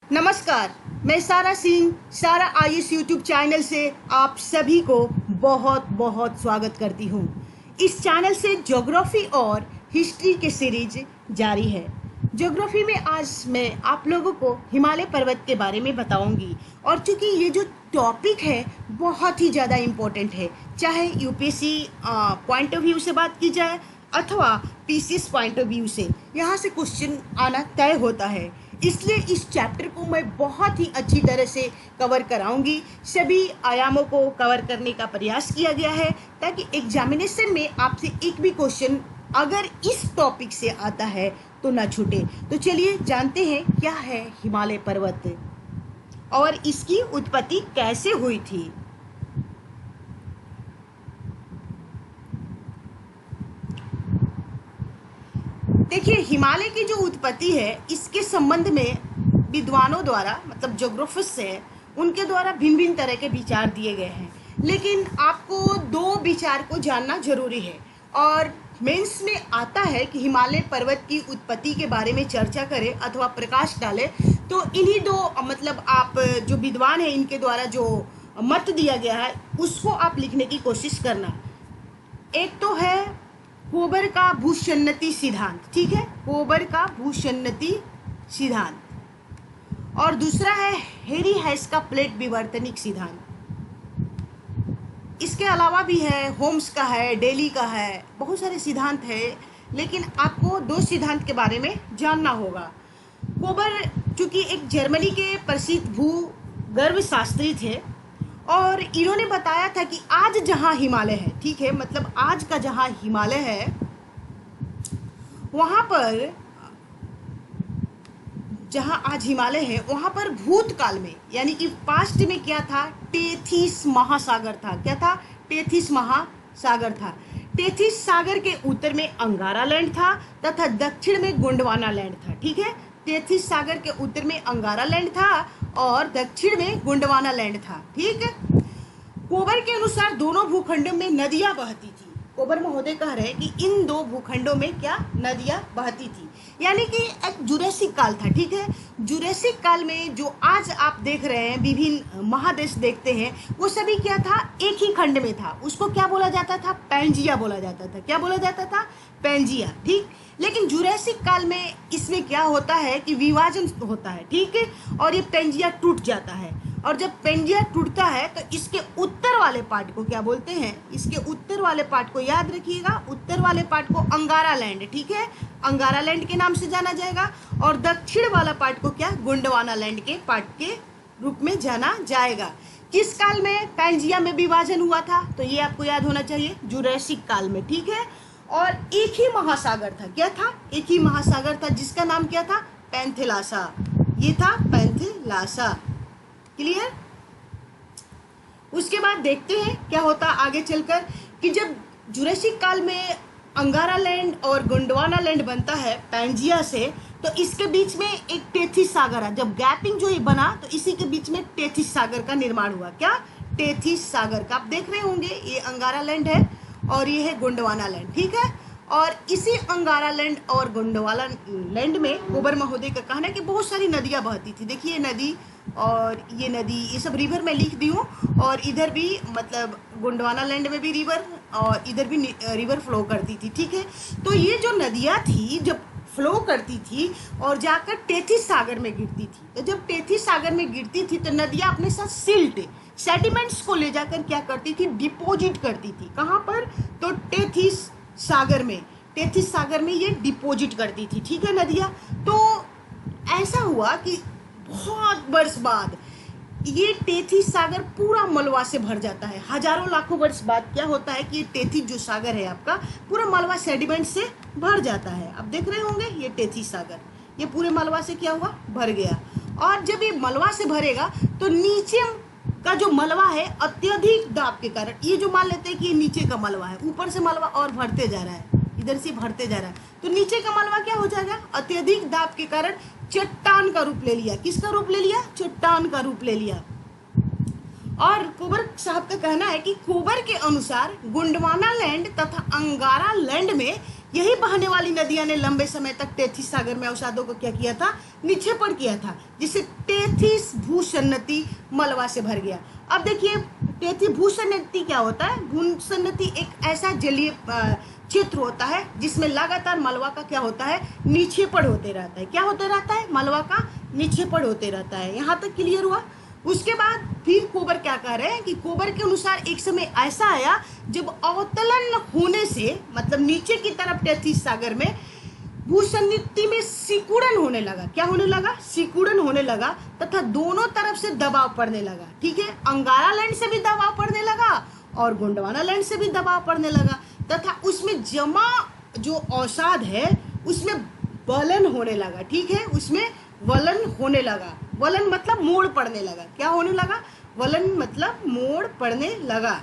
नमस्कार। मैं सारा सिंह सारा आयुष यूट्यूब चैनल से आप सभी को बहुत बहुत स्वागत करती हूँ। इस चैनल से ज्योग्राफी और हिस्ट्री के सीरीज जारी है। ज्योग्राफी में आज मैं आप लोगों को हिमालय पर्वत के बारे में बताऊंगी और चूंकि ये जो टॉपिक है बहुत ही ज़्यादा इम्पोर्टेंट है, चाहे यूपीएससी पॉइंट ऑफ व्यू से बात की जाए अथवा पीसीएस पॉइंट ऑफ व्यू से, यहाँ से क्वेश्चन आना तय होता है। इसलिए इस चैप्टर को मैं बहुत ही अच्छी तरह से कवर कराऊंगी। सभी आयामों को कवर करने का प्रयास किया गया है ताकि एग्जामिनेशन में आपसे एक भी क्वेश्चन अगर इस टॉपिक से आता है तो ना छूटे। तो चलिए जानते हैं क्या है हिमालय पर्वत और इसकी उत्पत्ति कैसे हुई थी। देखिए, हिमालय की जो उत्पत्ति है इसके संबंध में विद्वानों द्वारा, मतलब ज्योग्राफर्स है, उनके द्वारा भिन्न भिन्न तरह के विचार दिए गए हैं, लेकिन आपको दो विचार को जानना जरूरी है। और मेंस में आता है कि हिमालय पर्वत की उत्पत्ति के बारे में चर्चा करें अथवा प्रकाश डालें तो इन्हीं दो, मतलब आप जो विद्वान है इनके द्वारा जो मत दिया गया है उसको आप लिखने की कोशिश करना। एक तो है कोबर का भूसन्नति सिद्धांत, ठीक है, कोबर का भूसन्नति सिद्धांत, और दूसरा है हेरी हैस का प्लेट विवर्तनिक सिद्धांत। इसके अलावा भी है, होम्स का है, डेली का है, बहुत सारे सिद्धांत है, लेकिन आपको दो सिद्धांत के बारे में जानना होगा। कोबर चूंकि एक जर्मनी के प्रसिद्ध भूगर्भ शास्त्री थे और इन्होंने बताया था कि आज जहाँ हिमालय है, ठीक है, मतलब आज का जहाँ हिमालय है वहाँ पर, जहाँ आज हिमालय है वहाँ पर भूतकाल में यानी कि पास्ट में क्या था, टेथिस महासागर था। क्या था? टेथिस महासागर था। टेथिस सागर के उत्तर में अंगारा लैंड था तथा दक्षिण में गोंडवाना लैंड था, ठीक है। टेथिस सागर के उत्तर में अंगारा लैंड था और दक्षिण में गोंडवाना लैंड था, ठीक है। कोबर के अनुसार दोनों भूखंडों में नदियां बहती थी। कोबर महोदय कह रहे हैं कि इन दो भूखंडों में क्या नदियां बहती थी, यानी कि एक जुरासिक काल था, ठीक है। जुरासिक काल में जो आज आप देख रहे हैं विभिन्न महादेश देखते हैं वो सभी क्या था, एक ही खंड में था। उसको क्या बोला जाता था? पैंजिया बोला जाता था। क्या बोला जाता था? पैंजिया, ठीक। लेकिन जुरासिक काल में इसमें क्या होता है कि विभाजन होता है, ठीक है, और ये पैंजिया टूट जाता है। और जब पैंजिया टूटता है तो इसके उत्तर वाले पार्ट को क्या बोलते हैं? इसके उत्तर वाले पार्ट को याद रखिएगा, उत्तर वाले पार्ट को अंगारा लैंड, ठीक है, अंगारा लैंड के नाम से जाना जाएगा। और दक्षिण वाला पार्ट को क्या, गोंडवाना लैंड के पार्ट के रूप में जाना जाएगा। किस काल में पैंजिया में विभाजन हुआ था? तो ये आपको याद होना चाहिए, जुरासिक काल में, ठीक है। और एक ही महासागर था। क्या था? एक ही महासागर था जिसका नाम क्या था? पैंथेलासा। ये था पैंथेलासा। क्लियर? उसके बाद देखते हैं क्या होता आगे चलकर कि जब जुरासिक काल में अंगारा लैंड और गोंडवाना लैंड बनता है पैंजिया से, तो इसके बीच में एक टेथिस सागर है। जब गैपिंग जो ये बना तो इसी के बीच में टेथिस सागर का निर्माण हुआ। क्या? टेथिस सागर का। आप देख रहे होंगे ये अंगारा लैंड है और ये है गोंडवाना लैंड, ठीक है। और इसी अंगारा लैंड और गोंडवाना लैंड में कोबर महोदय का कहना है कि बहुत सारी नदियां बहती थी। देखिए नदी और ये नदी, ये सब रिवर में लिख दी हूँ, और इधर भी मतलब गोंडवाना लैंड में भी रिवर और इधर भी रिवर फ्लो करती थी, ठीक है। तो ये जो नदियाँ थी जब फ्लो करती थी और जाकर टेथिस सागर में गिरती थी, तो जब टेथिस सागर में गिरती थी तो नदियाँ अपने साथ सिल्ट सेडिमेंट्स को ले जाकर क्या करती थी, डिपोजिट करती थी। कहाँ पर? तो टेथिस सागर में, टेथिस सागर में ये डिपोजिट करती थी, ठीक है, नदियाँ। तो ऐसा हुआ कि बहुत वर्ष बाद ये टेथिस सागर पूरा मलबा से भर जाता है। हजारों लाखों वर्ष बाद क्या होता है कि ये टेथिस जो सागर है आपका पूरा मलबा सेडिमेंट से भर जाता है। आप देख रहे होंगे ये टेथिस सागर, ये पूरे मलबा से क्या हुआ, भर गया। और जब ये मलबा से भरेगा तो नीचे का जो मलबा है अत्यधिक दाब के कारण, ये जो मान लेते हैं कि ये नीचे का मलबा है, ऊपर से मलबा और भरते जा रहा है, इधर से भरते जा रहा है, तो नीचे का मलबा क्या हो जाएगा, अत्यधिक दाब के कारण चट्टान का रूप ले लिया। किसका रूप ले लिया? चट्टान का रूप ले लिया। और कोबर साहब का कहना है कि कोबर के अनुसार गोंडवाना लैंड तथा अंगारा लैंड में यही बहने वाली नदियां ने लंबे समय तक टेथिस सागर में अवसादों को क्या किया था, निक्षेपण किया था, जिससे टेथिस भूसन्नति मलबा से भर गया। अब देखिए टेथिस भूसन्नति क्या होता है। भूसन्नति एक ऐसा जलीय क्षेत्र होता है जिसमें लगातार मलबा का क्या होता है, निक्षेपण होते रहता है। क्या होते रहता है, मलबा का निक्षेपण होते रहता है। यहाँ तक क्लियर हुआ। उसके बाद फिर कोबर क्या कह रहे हैं कि कोबर के अनुसार एक समय ऐसा आया जब अवतलन होने से, मतलब नीचे की तरफ टेथिस सागर में भूसन्नति में सिकुड़न होने लगा। क्या होने लगा, सिकुड़न होने लगा, तथा दोनों तरफ से दबाव पड़ने लगा। ठीक है, अंगारा लैंड से भी दबाव पड़ने लगा और गोंडवाना लैंड से भी दबाव पड़ने लगा, तथा उसमें जमा जो अवसाद है उसमें वलन होने लगा। ठीक है, उसमें वलन होने लगा। वलन मतलब मोड़ पड़ने लगा। क्या होने लगा, वलन मतलब मोड़ पड़ने लगा।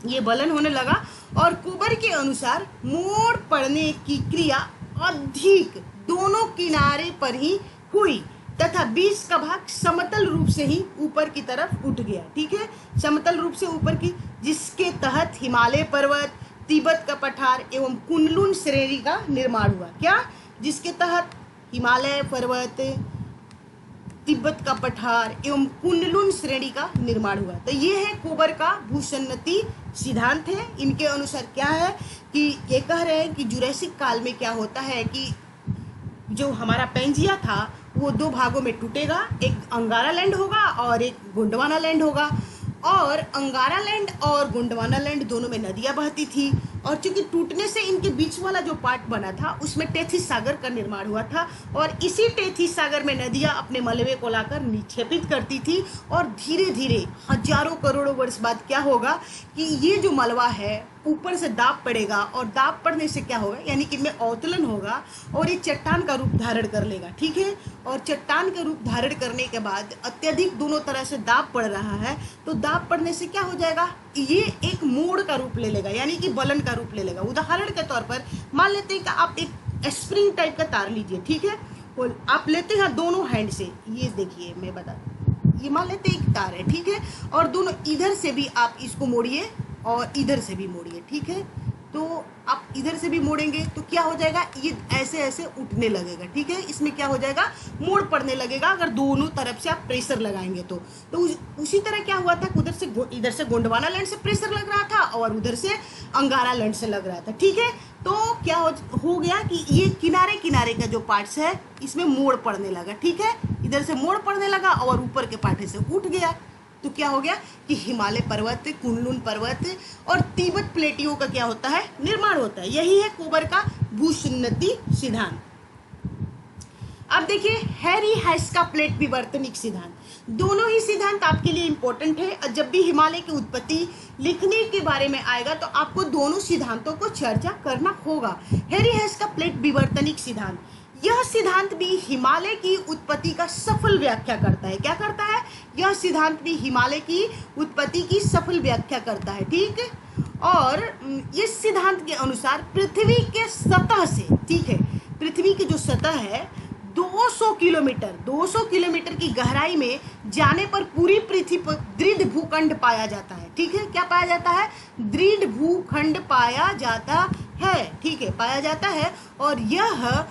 ये वलन होने लगा और कोबर के अनुसार मोड़ पड़ने की क्रिया अधिक दोनों किनारे पर ही हुई तथा बीच का भाग समतल रूप से ही ऊपर की तरफ उठ गया। ठीक है, समतल रूप से ऊपर की, जिसके तहत हिमालय पर्वत, तिब्बत का पठार एवं कुनलुन श्रेणी का निर्माण हुआ। क्या, जिसके तहत हिमालय पर्वत, तिब्बत का पठार एवं कुनलुन श्रेणी का निर्माण हुआ। तो ये है कोबर का भूसन्नति सिद्धांत है। इनके अनुसार क्या है कि ये कह रहे हैं कि जुरासिक काल में क्या होता है कि जो हमारा पैंजिया था वो दो भागों में टूटेगा, एक अंगारा लैंड होगा और एक गोंडवाना लैंड होगा। और अंगारा लैंड और गोंडवाना लैंड दोनों में नदियां बहती थी और चूंकि टूटने से इनके बीच वाला जो पार्ट बना था उसमें टेथिस सागर का निर्माण हुआ था और इसी टेथिस सागर में नदियां अपने मलबे को लाकर निक्षेपित करती थी। और धीरे धीरे हजारों करोड़ों वर्ष बाद क्या होगा कि ये जो मलबा है ऊपर से दाब पड़ेगा और दाब पड़ने से क्या होगा, यानी कि इनमें अवतलन होगा और ये चट्टान का रूप धारण कर लेगा। ठीक है, और चट्टान का रूप धारण करने के बाद अत्यधिक दोनों तरह से दाब पड़ रहा है, तो दाब पड़ने से क्या हो जाएगा, ये एक मोड़ का रूप ले लेगा, यानी कि बलन का रूप ले लेगा। उदाहरण के तौर पर मान लेते हैं कि आप एक स्प्रिंग टाइप का तार लीजिए। ठीक है, और आप लेते हैं दोनों हैंड से, ये देखिए मैं बता, ये मान लेते हैं एक तार है। ठीक है, और दोनों इधर से भी आप इसको मोड़िए और इधर से भी मोड़िए। ठीक है, तो आप इधर से भी मोड़ेंगे तो क्या हो जाएगा, ये ऐसे ऐसे उठने लगेगा। ठीक है, इसमें क्या हो जाएगा, मोड़ पड़ने लगेगा अगर दोनों तरफ से आप प्रेशर लगाएंगे तो उसी तरह क्या हुआ था, उधर से इधर से गोंडवाना लैंड से प्रेशर लग रहा था और उधर से अंगारा लैंड से लग रहा था। ठीक है, तो क्या हो गया कि ये किनारे किनारे का जो पार्ट्स है इसमें मोड़ पड़ने लगा। ठीक है, इधर से मोड़ पड़ने लगा और ऊपर के पार्ट से उठ गया। तो क्या हो गया कि हिमालय पर्वत, कुनलुन पर्वत और तिब्बत प्लेटियों का क्या होता है, निर्माण होता है। यही है कोबर का भूसन्नति सिद्धांत। अब देखिए हैरी हैस का प्लेट विवर्तनिक सिद्धांत। दोनों ही सिद्धांत आपके लिए इंपॉर्टेंट है और जब भी हिमालय की उत्पत्ति लिखने के बारे में आएगा तो आपको दोनों सिद्धांतों को चर्चा करना होगा। हैरी हैस का प्लेट विवर्तनिक सिद्धांत, यह सिद्धांत भी हिमालय की उत्पत्ति का सफल व्याख्या करता है। क्या करता है, यह सिद्धांत भी हिमालय की उत्पत्ति की सफल व्याख्या करता है। ठीक है, और इस सिद्धांत के अनुसार पृथ्वी के सतह से, ठीक है, पृथ्वी की जो सतह है 200 किलोमीटर की गहराई में जाने पर पूरी पृथ्वी पर दृढ़ भूखंड पाया जाता है। ठीक है, क्या पाया जाता है, दृढ़ भूखंड पाया जाता है। ठीक है, पाया जाता है और यह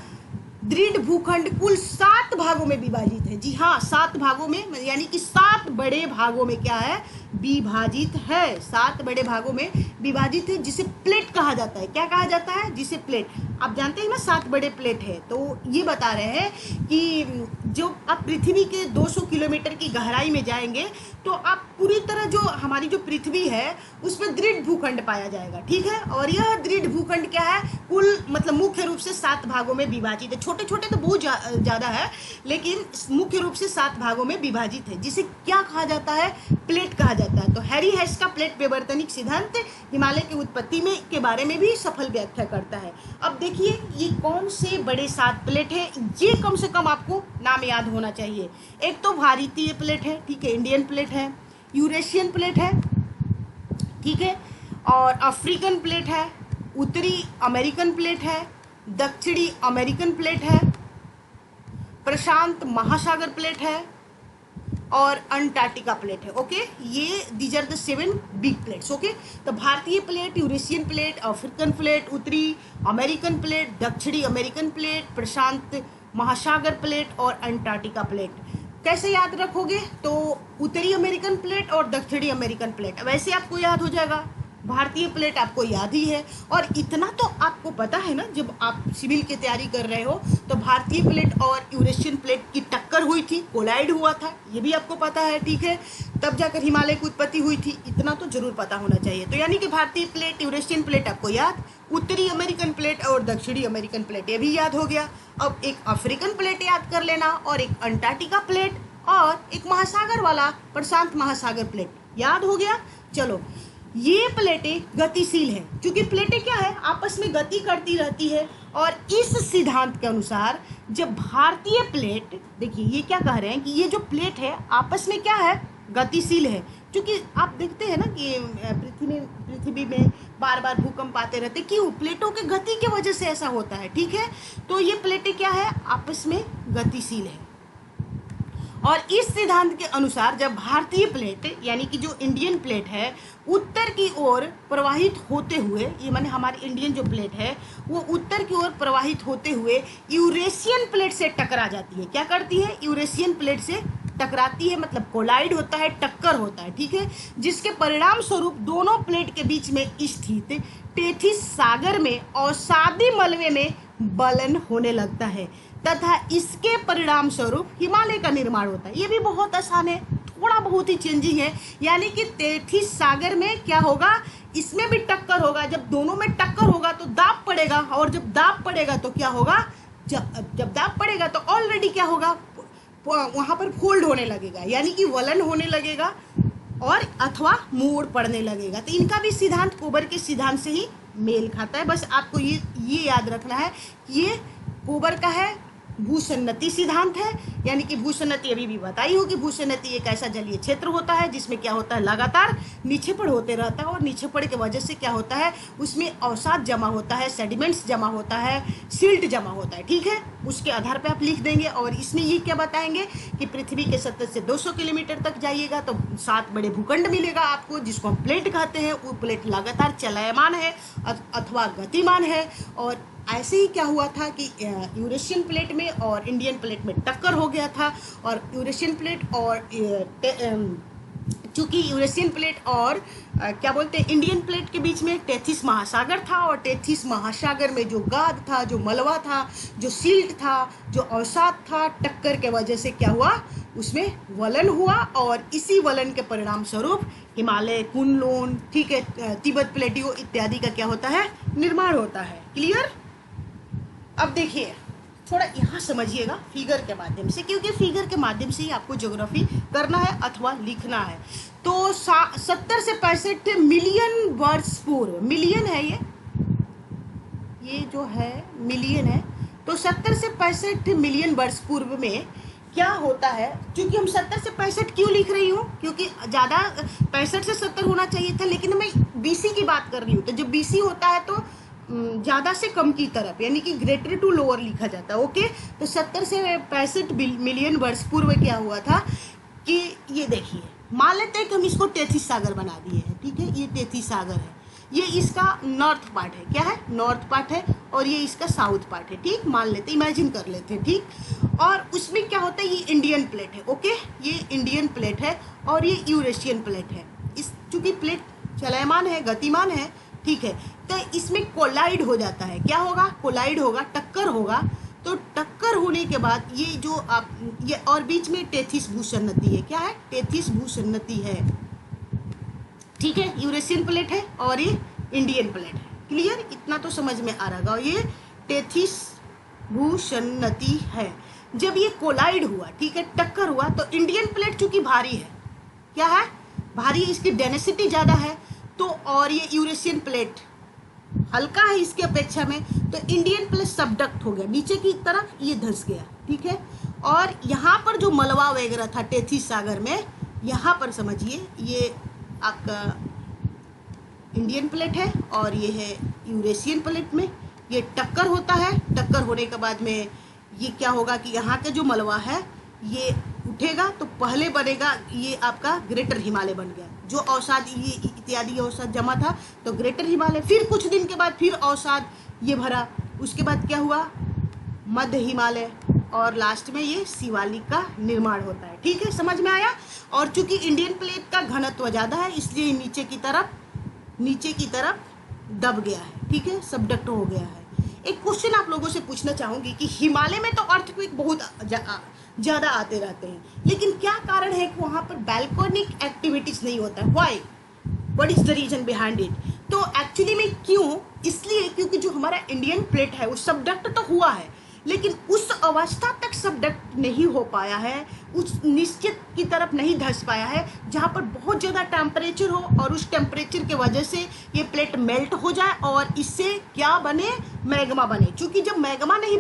दृढ़ भूखंड कुल 7 भागों में विभाजित है। जी हाँ, 7 भागों में, यानी कि 7 बड़े भागों में क्या है, विभाजित है। 7 बड़े भागों में विभाजित है, जिसे प्लेट कहा जाता है। क्या कहा जाता है, जिसे प्लेट, आप जानते हैं ना 7 बड़े प्लेट है। तो ये बता रहे हैं कि जो आप पृथ्वी के 200 किलोमीटर की गहराई में जाएंगे तो आप पूरी तरह जो हमारी जो पृथ्वी है उसमें दृढ़ भूखंड पाया जाएगा। ठीक है, और यह दृढ़ भूखंड क्या है, कुल मतलब मुख्य रूप से 7 भागों में विभाजित है। छोटे छोटे तो बहुत ज़्यादा है, लेकिन मुख्य रूप से 7 भागों में विभाजित है, जिसे क्या कहा जाता है, प्लेट कहा जाता है। तो हैरी हैस का प्लेट विवर्तनिक सिद्धांत हिमालय की उत्पत्ति में के बारे में भी सफल व्याख्या करता है। अब देखिए ये कौन से बड़े 7 प्लेट है, ये कम से कम आपको नाम याद होना चाहिए। एक तो भारतीय प्लेट है, ठीक है, इंडियन प्लेट है, यूरेशियन प्लेट है, ठीक है, और अफ्रीकन प्लेट है, उत्तरी अमेरिकन प्लेट है, दक्षिणी अमेरिकन प्लेट है, प्रशांत महासागर प्लेट है और अंटार्कटिका प्लेट है। ओके, ये these are the 7 big plates. Okay, तो भारतीय plate, Eurasian plate, African plate, उत्तरी अमेरिकन प्लेट, दक्षिणी अमेरिकन प्लेट, प्रशांत महासागर प्लेट और अंटार्कटिका प्लेट। कैसे याद रखोगे? तो उत्तरी अमेरिकन प्लेट और दक्षिणी अमेरिकन प्लेट वैसे आपको याद हो जाएगा, भारतीय प्लेट आपको याद ही है। और इतना तो आपको पता है ना, जब आप सिविल की तैयारी कर रहे हो तो भारतीय प्लेट और यूरेशियन प्लेट की टक्कर हुई थी, कोलाइड हुआ था, ये भी आपको पता है, ठीक है। तब जाकर हिमालय की उत्पत्ति हुई थी, इतना तो जरूर पता होना चाहिए। तो यानी कि भारतीय प्लेट, यूरेशियन प्लेट आपको याद, उत्तरी अमेरिकन प्लेट और दक्षिणी अमेरिकन प्लेट ये भी याद हो गया। अब एक अफ्रीकन प्लेट याद कर लेना और एक अंटार्कटिका प्लेट और एक महासागर वाला प्रशांत महासागर प्लेट याद हो गया। चलो, ये प्लेटें गतिशील हैं, क्योंकि प्लेटें क्या है, आपस में गति करती रहती है। और इस सिद्धांत के अनुसार जब भारतीय प्लेट, देखिए ये क्या कह रहे हैं कि ये जो प्लेट है आपस में क्या है, गतिशील है। क्योंकि आप देखते हैं ना कि पृथ्वी में बार बार भूकंप आते रहते, क्यों? प्लेटों के गति की वजह से ऐसा होता है, ठीक है। तो ये प्लेटें क्या है, आपस में गतिशील है। और इस सिद्धांत के अनुसार जब भारतीय प्लेट यानी कि जो इंडियन प्लेट है उत्तर की ओर प्रवाहित होते हुए, ये माने हमारी इंडियन जो प्लेट है वो उत्तर की ओर प्रवाहित होते हुए यूरेशियन प्लेट से टकरा जाती है। क्या करती है? यूरेशियन प्लेट से टकराती है, मतलब कोलाइड होता है, टक्कर होता है, ठीक है। जिसके परिणाम स्वरूप दोनों प्लेट के बीच में स्थित टेथिस सागर में अवसादी मलबे में बलन होने लगता है तथा इसके परिणाम स्वरूप हिमालय का निर्माण होता है। ये भी बहुत आसान है, थोड़ा बहुत ही चेंजिंग है। यानी कि टेथिस सागर में क्या होगा, इसमें भी टक्कर होगा। जब दोनों में टक्कर होगा तो दाब पड़ेगा, और जब दाब पड़ेगा तो क्या होगा, जब दाब पड़ेगा तो ऑलरेडी क्या होगा, वहां पर फोल्ड होने लगेगा, यानी कि वलन होने लगेगा और अथवा मोड़ पड़ने लगेगा। तो इनका भी सिद्धांत कोबर के सिद्धांत से ही मेल खाता है। बस आपको ये याद रखना है कि ये कोबर का है, भूसन्नति सिद्धांत है। यानी कि भूसन्नति अभी भी बताई होगी, भूसन्नति एक ऐसा जलीय क्षेत्र होता है जिसमें क्या होता है, लगातार नीचे पड़ होते रहता है, और नीचे पड़ की वजह से क्या होता है, उसमें अवसाद जमा होता है, सेडिमेंट्स जमा होता है, सिल्ट जमा होता है, ठीक है। उसके आधार पर आप लिख देंगे। और इसमें ये क्या बताएंगे कि पृथ्वी के सतह से 200 किलोमीटर तक जाइएगा तो 7 बड़े भूखंड मिलेगा आपको, जिसको हम प्लेट कहते हैं। वो प्लेट लगातार चलायमान है अथवा गतिमान है। और ऐसे ही क्या हुआ था कि यूरेशियन प्लेट में और इंडियन प्लेट में टक्कर हो गया था, और यूरेशियन प्लेट और चूंकि यूरेशियन प्लेट और क्या बोलते हैं, इंडियन प्लेट के बीच में टेथिस महासागर था, और टेथिस महासागर में जो गाद था, जो मलबा था, जो सिल्ट था, जो अवसाद था, टक्कर के वजह से क्या हुआ, उसमें वलन हुआ। और इसी वलन के परिणाम स्वरूप हिमालय, कुनलुन, ठीक है, तिब्बत प्लेटियो इत्यादि का क्या होता है, निर्माण होता है। क्लियर? अब देखिए, थोड़ा यहाँ समझिएगा फिगर के माध्यम से, क्योंकि फिगर के माध्यम से ही आपको ज्योग्राफी करना है अथवा लिखना है। तो 70 से 65 मिलियन वर्ष पूर्व, मिलियन है ये जो है मिलियन है, तो 70 से 65 मिलियन वर्ष पूर्व में क्या होता है। क्योंकि हम 70 से 65 क्यों लिख रही हूँ, क्योंकि ज़्यादा 65 से 70 होना चाहिए था, लेकिन मैं BC की बात कर रही हूँ। तो जब BC होता है तो ज़्यादा से कम की तरफ, यानी कि ग्रेटर टू लोअर लिखा जाता है। ओके, तो 70 से 65 मिलियन वर्ष पूर्व क्या हुआ था कि ये देखिए, मान लेते हैं कि हम इसको टेथिस सागर बना दिए हैं, ठीक है। ये टेथिस सागर है, ये इसका नॉर्थ पार्ट है, क्या है, नॉर्थ पार्ट है, और ये इसका साउथ पार्ट है, ठीक। मान लेते, इमेजिन कर लेते हैं, ठीक। और उसमें क्या होता है, ये इंडियन प्लेट है, ओके, ये इंडियन प्लेट है और ये यूरेशियन प्लेट है। इस चूंकि प्लेट चलायमान है, गतिमान है, ठीक है, तो इसमें कोलाइड हो जाता है। क्या होगा, कोलाइड होगा, टक्कर होगा। तो टक्कर होने के बाद ये जो आप ये, और बीच में टेथिस भूसन्नति है, क्या है, टेथिस भूसन्नति है, ठीक है। यूरेशियन प्लेट है और ये इंडियन प्लेट है। क्लियर? इतना तो समझ में आ रहा है। ये टेथिस भूसन्नति है। जब ये कोलाइड हुआ, ठीक है, टक्कर हुआ, तो इंडियन प्लेट चूंकि भारी है, क्या है, भारी, इसकी डेंसिटी ज़्यादा है, तो और ये यूरेशियन प्लेट हल्का है इसके अपेक्षा में, तो इंडियन प्लेट सबडक्ट हो गया, नीचे की तरफ ये धंस गया, ठीक है। और यहाँ पर जो मलबा वगैरह था टेथिस सागर में, यहाँ पर समझिए ये आपका इंडियन प्लेट है और ये है यूरेशियन प्लेट में, ये टक्कर होता है। टक्कर होने के बाद में ये क्या होगा कि यहाँ का जो मलबा है ये उठेगा तो पहले बनेगा ये आपका ग्रेटर हिमालय बन गया, जो अवसाद ये इत्यादि अवसाद जमा था तो ग्रेटर हिमालय। फिर कुछ दिन के बाद फिर अवसाद ये भरा, उसके बाद क्या हुआ, मध्य हिमालय, और लास्ट में ये शिवालिक का निर्माण होता है। ठीक है, समझ में आया। और चूंकि इंडियन प्लेट का घनत्व ज़्यादा है इसलिए नीचे की तरफ दब गया है। ठीक है, सबडक्ट हो गया है। एक क्वेश्चन आप लोगों से पूछना चाहूंगी कि हिमालय में तो अर्थक्वेक बहुत ज़्यादा आते रहते हैं, लेकिन क्या कारण है कि वहाँ पर वोल्केनिक एक्टिविटीज़ नहीं होता है? Why, what is the reason behind it? तो एक्चुअली में क्यों, इसलिए क्योंकि जो हमारा इंडियन प्लेट है वो सबडक्ट तो हुआ है लेकिन उस अवस्था तक सबडक्ट नहीं हो पाया है, उस निश्चित की तरफ नहीं धंस पाया है जहाँ पर बहुत ज़्यादा टेम्परेचर हो और उस टेम्परेचर के वजह से ये प्लेट मेल्ट हो जाए और इससे क्या बने, मैग्मा बने। क्योंकि जब मैग्मा नहीं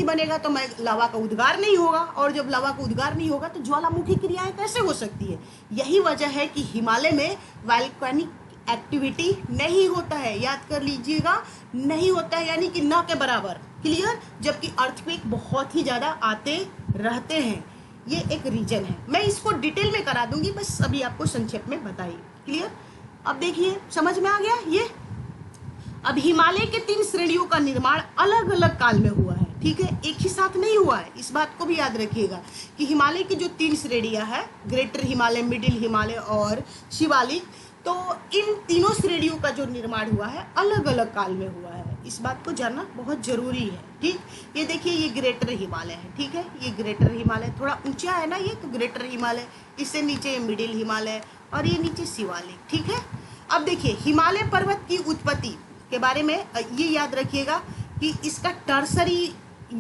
बनेगा तो लावा का उद्गार नहीं होगा, और जब लावा का उद्गार नहीं होगा तो ज्वालामुखी क्रियाएं कैसे हो सकती है? यही वजह है कि हिमालय में वोल्केनिक एक्टिविटी नहीं होता है। याद कर लीजिएगा, नहीं होता है यानी कि न के बराबर। क्लियर? जबकि अर्थक्वेक बहुत ही ज़्यादा आते रहते हैं, ये एक रीजन है। मैं इसको डिटेल में करा दूंगी, बस अभी आपको संक्षेप में बताइए। क्लियर? अब देखिए, समझ में आ गया ये। अब हिमालय के 3 श्रेणियों का निर्माण अलग अलग काल में हुआ है। ठीक है, एक ही साथ नहीं हुआ है, इस बात को भी याद रखिएगा कि हिमालय की जो 3 श्रेणियां हैं, ग्रेटर हिमालय, मिडिल हिमालय और शिवालिक, तो इन तीनों श्रेणियों का जो निर्माण हुआ है अलग अलग काल में हुआ है। इस बात को जानना बहुत जरूरी है। ठीक, ये देखिए, ये ग्रेटर हिमालय है। ठीक है, ये ग्रेटर हिमालय थोड़ा ऊंचा है ना ये, तो ग्रेटर हिमालय, इससे नीचे मिडिल हिमालय और ये नीचे शिवालिक। ठीक है, अब देखिए हिमालय पर्वत की उत्पत्ति के बारे में ये याद रखिएगा कि इसका टर्सरी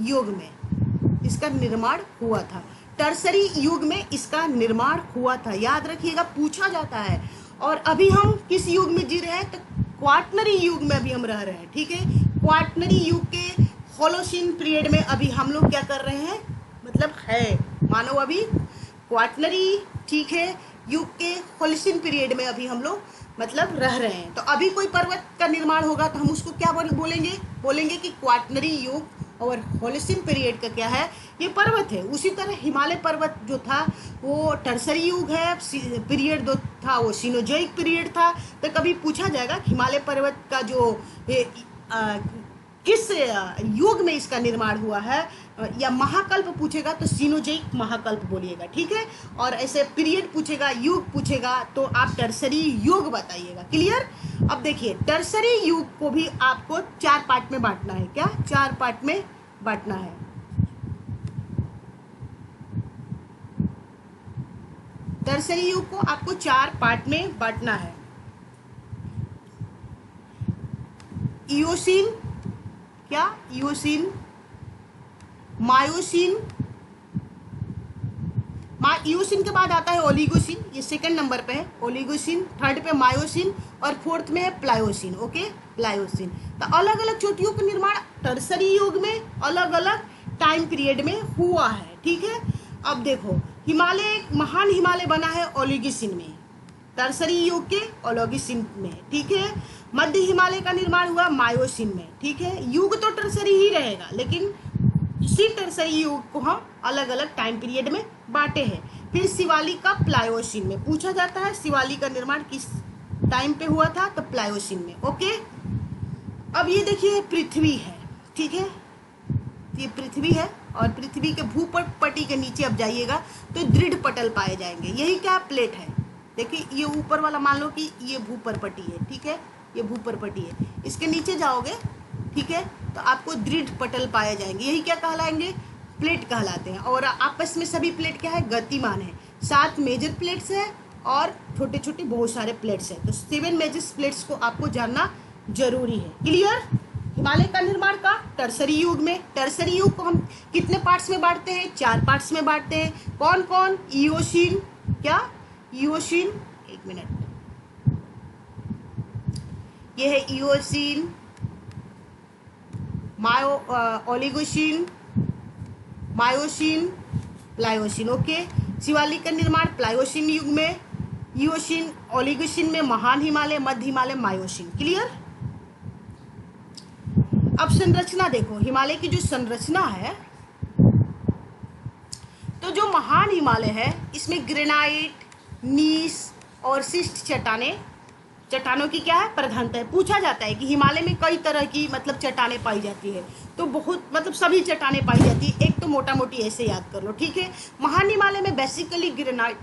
युग में इसका निर्माण हुआ था। टर्सरी युग में इसका निर्माण हुआ था, याद रखिएगा, पूछा जाता है। और अभी हम किस युग में जी रहे हैं? तो क्वाटरनरी युग में अभी हम रह रहे हैं। ठीक है, क्वाटरनरी युग के होलोसीन पीरियड में अभी हम लोग क्या कर रहे हैं, मतलब है, मानो अभी क्वाटरनरी, ठीक है, युग के होलोसीन पीरियड में अभी हम लोग मतलब रह रहे हैं। तो अभी कोई पर्वत का निर्माण होगा तो हम उसको क्या बोलेंगे कि क्वाटरनरी युग और होलोसीन पीरियड का क्या है, ये पर्वत है। उसी तरह हिमालय पर्वत जो था वो टर्सरी युग है, पीरियड जो था वो सीनोजोइक पीरियड था। तो कभी पूछा जाएगा कि हिमालय पर्वत का जो किस युग में इसका निर्माण हुआ है, या महाकल्प पूछेगा तो सीनोजोइक महाकल्प बोलिएगा। ठीक है, और ऐसे पीरियड पूछेगा, युग पूछेगा तो आप टर्सरी युग बताइएगा। क्लियर? अब देखिए, टर्सरी युग को भी आपको 4 पार्ट में बांटना है। क्या? 4 पार्ट में बांटना है। टर्सरी युग को आपको 4 पार्ट में बांटना है। इयोसीन, क्या? इयोसीन, मायोसीन, इयोसीन के बाद आता है ओलिगोसीन, ये सेकंड नंबर पे है ओलिगोसीन, थर्ड पे मायोसीन और फोर्थ में है प्लायोसीन। Okay, Pliocene. तो अलग अलग चोटियों का निर्माण टर्सरी युग में अलग अलग टाइम पीरियड में हुआ है। ठीक है, अब देखो, हिमालय, महान हिमालय बना है ओलिगोसीन में, टर्सरी युग के ओलिगोसीन में। ठीक है, मध्य हिमालय का निर्माण हुआ मायोसीन में। ठीक है, युग तो टर्सरी ही रहेगा लेकिन इसी टर्सरी युग को हम अलग अलग टाइम पीरियड में बांटे हैं। फिर शिवालिक का प्लायोसीन में पूछा जाता है, शिवालिक का निर्माण किस टाइम पे हुआ था, तो प्लायोसीन में। ओके, अब ये देखिए पृथ्वी है। ठीक है, ये पृथ्वी है और पृथ्वी के भूपटल के नीचे अब जाइएगा तो दृढ़ पटल पाए जाएंगे। यही क्या? प्लेट है। देखिए, ये ऊपर वाला मान लो कि ये भूपटल है। ठीक है, ये भूपटल है, इसके नीचे जाओगे, ठीक है, तो आपको दृढ़ पटल पाए जाएंगे। यही क्या कहलाएंगे? प्लेट कहलाते हैं। और आपस में सभी प्लेट क्या है? गतिमान है। 7 मेजर प्लेट्स है और छोटे छोटे बहुत सारे प्लेट्स हैं। तो 7 मेजर प्लेट्स को आपको जानना जरूरी है। क्लियर? हिमालय का निर्माण का टर्सरी युग में, टर्सरी युग को हम कितने पार्ट्स में बांटते हैं? 4 पार्ट्स में बांटते हैं। कौन कौन? इयोसीन, क्या? इयोसीन, एक मिनट, ये है Eocene, Oligocene, Miocene, Pliocene. Okay, Shivalik का निर्माण प्लायोसीन युग में, इयोसीन, ओलिगोसीन में महान हिमालय, मध्य हिमालय, मायोसीन। क्लियर? अब संरचना देखो, हिमालय की जो संरचना है, तो जो महान हिमालय है इसमें ग्रेनाइट, नीस और शिस्ट चट्टानों की क्या है, प्रधानता है। पूछा जाता है कि हिमालय में कई तरह की मतलब चट्टानें पाई जाती है, तो बहुत मतलब सभी चट्टानें पाई जाती है, एक तो मोटा मोटी ऐसे याद कर लो, ठीक है। महान हिमालय में बेसिकली ग्रेनाइट,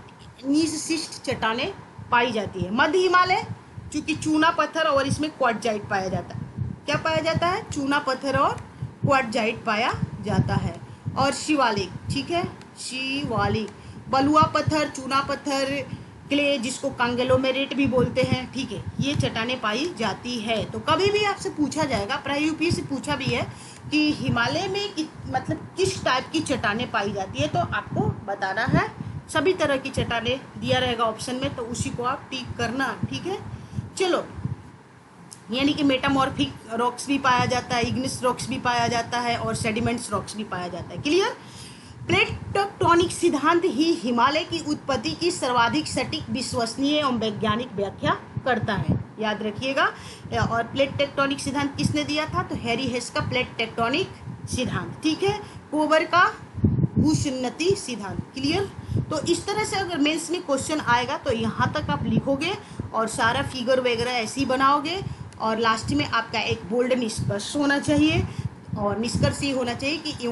नीस, शिस्ट चट्टानें पाई जाती है। मध्य हिमालय चूंकि चूना पत्थर और इसमें क्वार्टजाइट पाया जाता है। क्या पाया जाता है? चूना पत्थर और क्वार्टजाइट पाया जाता है। और शिवालिक, ठीक है, शिवालिक बलुआ पत्थर, चूना पत्थर, क्ले जिसको कांग्लोमेरेट भी बोलते हैं, ठीक है, ये चट्टानें पाई जाती है। तो कभी भी आपसे पूछा जाएगा, प्राय यूपी से पूछा भी है कि हिमालय में मतलब किस टाइप की चट्टानें पाई जाती है, तो आपको बताना है। सभी तरह की चट्टानें दिया रहेगा ऑप्शन में, तो उसी को आप टिक करना, ठीक है। चलो, यानी कि मेटामॉर्फिक रॉक्स भी पाया जाता है, इग्निस रॉक्स भी पाया जाता है और सेडिमेंट्स रॉक्स भी पाया जाता है। क्लियर? प्लेट टेक्टोनिक सिद्धांत ही हिमालय की उत्पत्ति की सर्वाधिक सटीक, विश्वसनीय एवं वैज्ञानिक व्याख्या करता है, याद रखिएगा। और प्लेट टेक्टोनिक सिद्धांत किसने दिया था? तो हैरी हेस का प्लेट टेक्टोनिक सिद्धांत, ठीक है। कोबर का भूशून्यति सिद्धांत। क्लियर? तो इस तरह से अगर मेंस में क्वेश्चन आएगा तो यहाँ तक आप लिखोगे और सारा फिगर वगैरह ऐसे ही बनाओगे, और लास्ट में आपका एक बोल्ड निष्कर्ष होना चाहिए। और निष्कर्ष ये होना चाहिए कि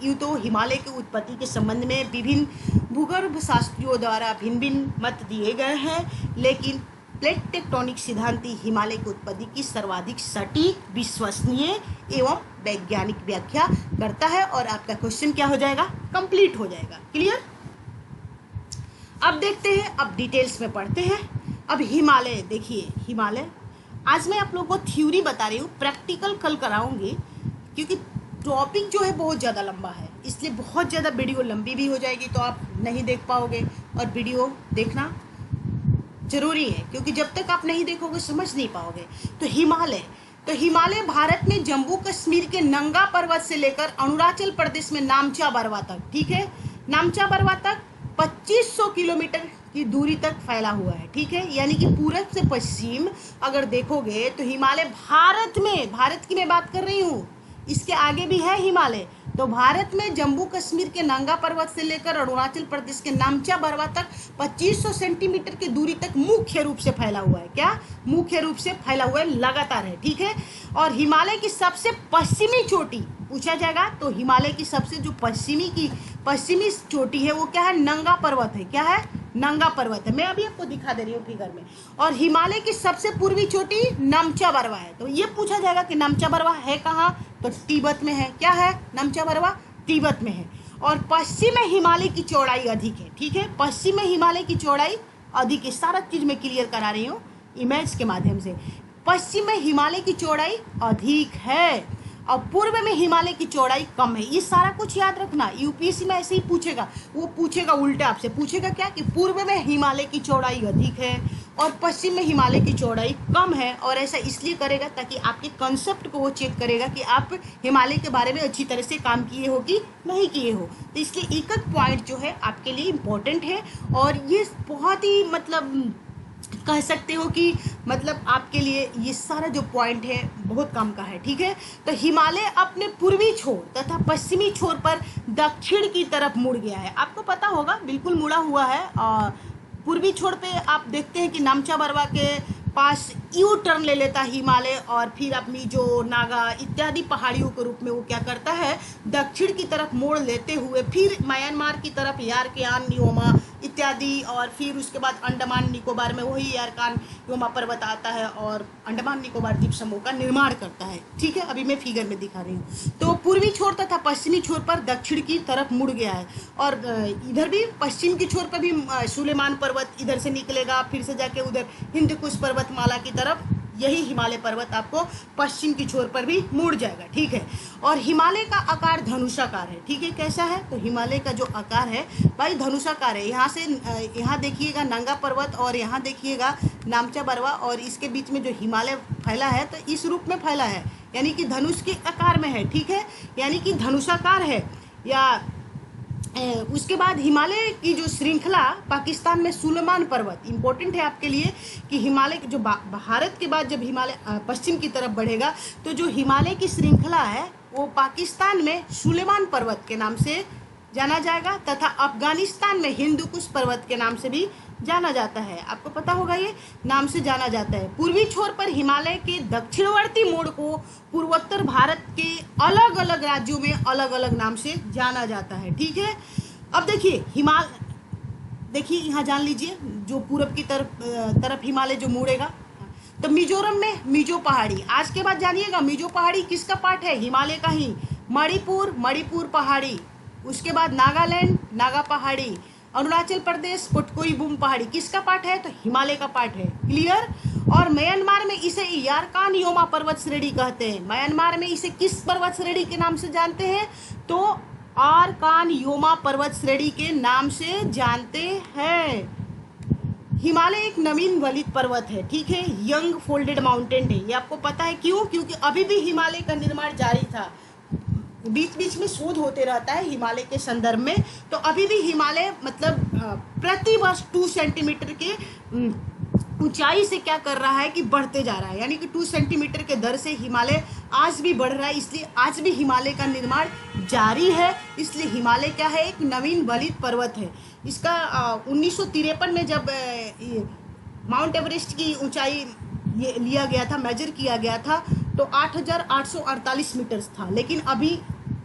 यूँ तो हिमालय की उत्पत्ति के संबंध में विभिन्न भूगर्भ शास्त्रियों द्वारा भिन्न भिन्न मत दिए गए हैं, लेकिन प्लेट टेक्टोनिक सिद्धांत हिमालय की उत्पत्ति की सर्वाधिक सटीक, विश्वसनीय एवं वैज्ञानिक व्याख्या करता है। और आपका क्वेश्चन क्या हो जाएगा? कंप्लीट हो जाएगा। क्लियर? अब देखते हैं, अब डिटेल्स में पढ़ते हैं। अब हिमालय देखिए, हिमालय आज मैं आप लोगों को थ्योरी बता रही हूँ, प्रैक्टिकल कल कराऊंगी, क्योंकि टॉपिक जो है बहुत ज़्यादा लंबा है, इसलिए बहुत ज़्यादा वीडियो लंबी भी हो जाएगी, तो आप नहीं देख पाओगे। और वीडियो देखना जरूरी है, क्योंकि जब तक आप नहीं देखोगे समझ नहीं पाओगे। तो हिमालय भारत में जम्मू कश्मीर के नंगा पर्वत से लेकर अरुणाचल प्रदेश में नामचा बरवा तक, ठीक है, नामचा बरवा तक 2500 किलोमीटर की दूरी तक फैला हुआ है, ठीक है। यानी कि पूरब से पश्चिम अगर देखोगे तो हिमालय भारत की मैं बात कर रही हूँ, इसके आगे भी है हिमालय। तो भारत में जम्मू कश्मीर के नंगा पर्वत से लेकर अरुणाचल प्रदेश के नामचा बरवा तक 2500 सेंटीमीटर की दूरी तक मुख्य रूप से फैला हुआ है। क्या? मुख्य रूप से फैला हुआ है, लगातार है, ठीक है। और हिमालय की सबसे पश्चिमी चोटी पूछा जाएगा, तो हिमालय की सबसे जो पश्चिमी चोटी है वो क्या है? नंगा पर्वत है। क्या है? नंगा पर्वत है। मैं अभी आपको दिखा दे रही हूँ फिगर में। और हिमालय की सबसे पूर्वी चोटी नामचा बरवा है। तो ये पूछा जाएगा कि नामचा बरवा है कहाँ? तो तिब्बत में है। क्या है? नामचा बरवा तिब्बत में है। और पश्चिम में हिमालय की चौड़ाई अधिक है, ठीक है, पश्चिम में हिमालय की चौड़ाई अधिक है। सारा चीज मैं क्लियर करा रही हूँ इमेज के माध्यम से। पश्चिम में हिमालय की चौड़ाई अधिक है और पूर्व में हिमालय की चौड़ाई कम है। ये सारा कुछ याद रखना, यूपीएससी में ऐसे ही पूछेगा। वो पूछेगा उल्टा, आपसे पूछेगा क्या कि पूर्व में हिमालय की चौड़ाई अधिक है और पश्चिम में हिमालय की चौड़ाई कम है। और ऐसा इसलिए करेगा ताकि आपके कंसेप्ट को वो चेक करेगा कि आप हिमालय के बारे में अच्छी तरह से काम किए हो कि नहीं किए हो। तो इसलिए एक एक पॉइंट जो है आपके लिए इम्पोर्टेंट है, और ये बहुत ही मतलब कह सकते हो कि मतलब आपके लिए ये सारा जो पॉइंट है बहुत काम का है, ठीक है। तो हिमालय अपने पूर्वी छोर तथा पश्चिमी छोर पर दक्षिण की तरफ मुड़ गया है। आपको पता होगा, बिल्कुल मुड़ा हुआ है। पूर्वी छोर पे आप देखते हैं कि नामचा बरवा के पास यू टर्न ले लेता है हिमालय, और फिर अपनी जो नागा इत्यादि पहाड़ियों के रूप में वो क्या करता है? दक्षिण की तरफ मोड़ लेते हुए फिर म्यांमार की तरफ यारकान योमा इत्यादि, और फिर उसके बाद अंडमान निकोबार में वही यारकान योमा पर्वत आता है और अंडमान निकोबार द्वीप समूह का निर्माण करता है, ठीक है। अभी मैं फिगर में दिखा रही हूँ। तो पूर्वी छोर तथा पश्चिमी छोर पर दक्षिण की तरफ मुड़ गया है, और इधर भी पश्चिम की छोर पर भी सुलेमान पर्वत इधर से निकलेगा, फिर से जाके उधर हिंदकुश पर्वतमाला की तरफ यही हिमालय पर्वत आपको पश्चिम की छोर पर भी मुड़ जाएगा, ठीक है। और हिमालय का आकार धनुषाकार है, ठीक है। कैसा है? तो हिमालय का जो आकार है भाई धनुषाकार है। यहाँ से यहाँ देखिएगा नंगा पर्वत और यहाँ देखिएगा नामचा बरवा, और इसके बीच में जो हिमालय फैला है तो इस रूप में फैला है, यानी कि धनुष के आकार में है, ठीक है, यानी कि धनुषाकार है। या उसके बाद हिमालय की जो श्रृंखला पाकिस्तान में सुलेमान पर्वत इंपॉर्टेंट है आपके लिए कि हिमालय जो भारत के बाद जब हिमालय पश्चिम की तरफ बढ़ेगा तो जो हिमालय की श्रृंखला है वो पाकिस्तान में सुलेमान पर्वत के नाम से जाना जाएगा, तथा अफगानिस्तान में हिंदू कुश पर्वत के नाम से भी जाना जाता है। आपको पता होगा ये नाम से जाना जाता है। पूर्वी छोर पर हिमालय के दक्षिणवर्ती मोड़ को पूर्वोत्तर भारत के अलग अलग राज्यों में अलग अलग नाम से जाना जाता है। ठीक है, अब देखिए देखिए यहाँ जान लीजिए, जो पूरब की तरफ हिमालय जो मुड़ेगा, तो मिजोरम में मिजो पहाड़ी। आज के बाद जानिएगा मिजो पहाड़ी किसका पार्ट है, हिमालय का ही। मणिपुर पहाड़ी। उसके बाद नागालैंड नागा पहाड़ी। अरुणाचल प्रदेश पोटकोई बुम पहाड़ी किसका पार्ट है, तो हिमालय का पार्ट है। क्लियर। और म्यांमार में इसे यारकान योमा पर्वत श्रेणी कहते हैं। म्यांमार में इसे किस पर्वत श्रेणी के नाम से जानते हैं, तो आरकान योमा पर्वत श्रेणी के नाम से जानते हैं। हिमालय एक नवीन वलित पर्वत है। ठीक है, यंग फोल्डेड माउंटेन है। ये आपको पता है क्यों, क्योंकि अभी भी हिमालय का निर्माण जारी था। बीच बीच में शोध होते रहता है हिमालय के संदर्भ में। तो अभी भी हिमालय मतलब प्रति वर्ष 2 सेंटीमीटर के ऊंचाई से क्या कर रहा है कि बढ़ते जा रहा है, यानी कि 2 सेंटीमीटर के दर से हिमालय आज भी बढ़ रहा है। इसलिए आज भी हिमालय का निर्माण जारी है। इसलिए हिमालय क्या है, एक नवीन वलित पर्वत है। इसका 1953 में जब माउंट एवरेस्ट की ऊंचाई लिया गया था, मेजर किया गया था, तो 8,848 मीटर था। लेकिन अभी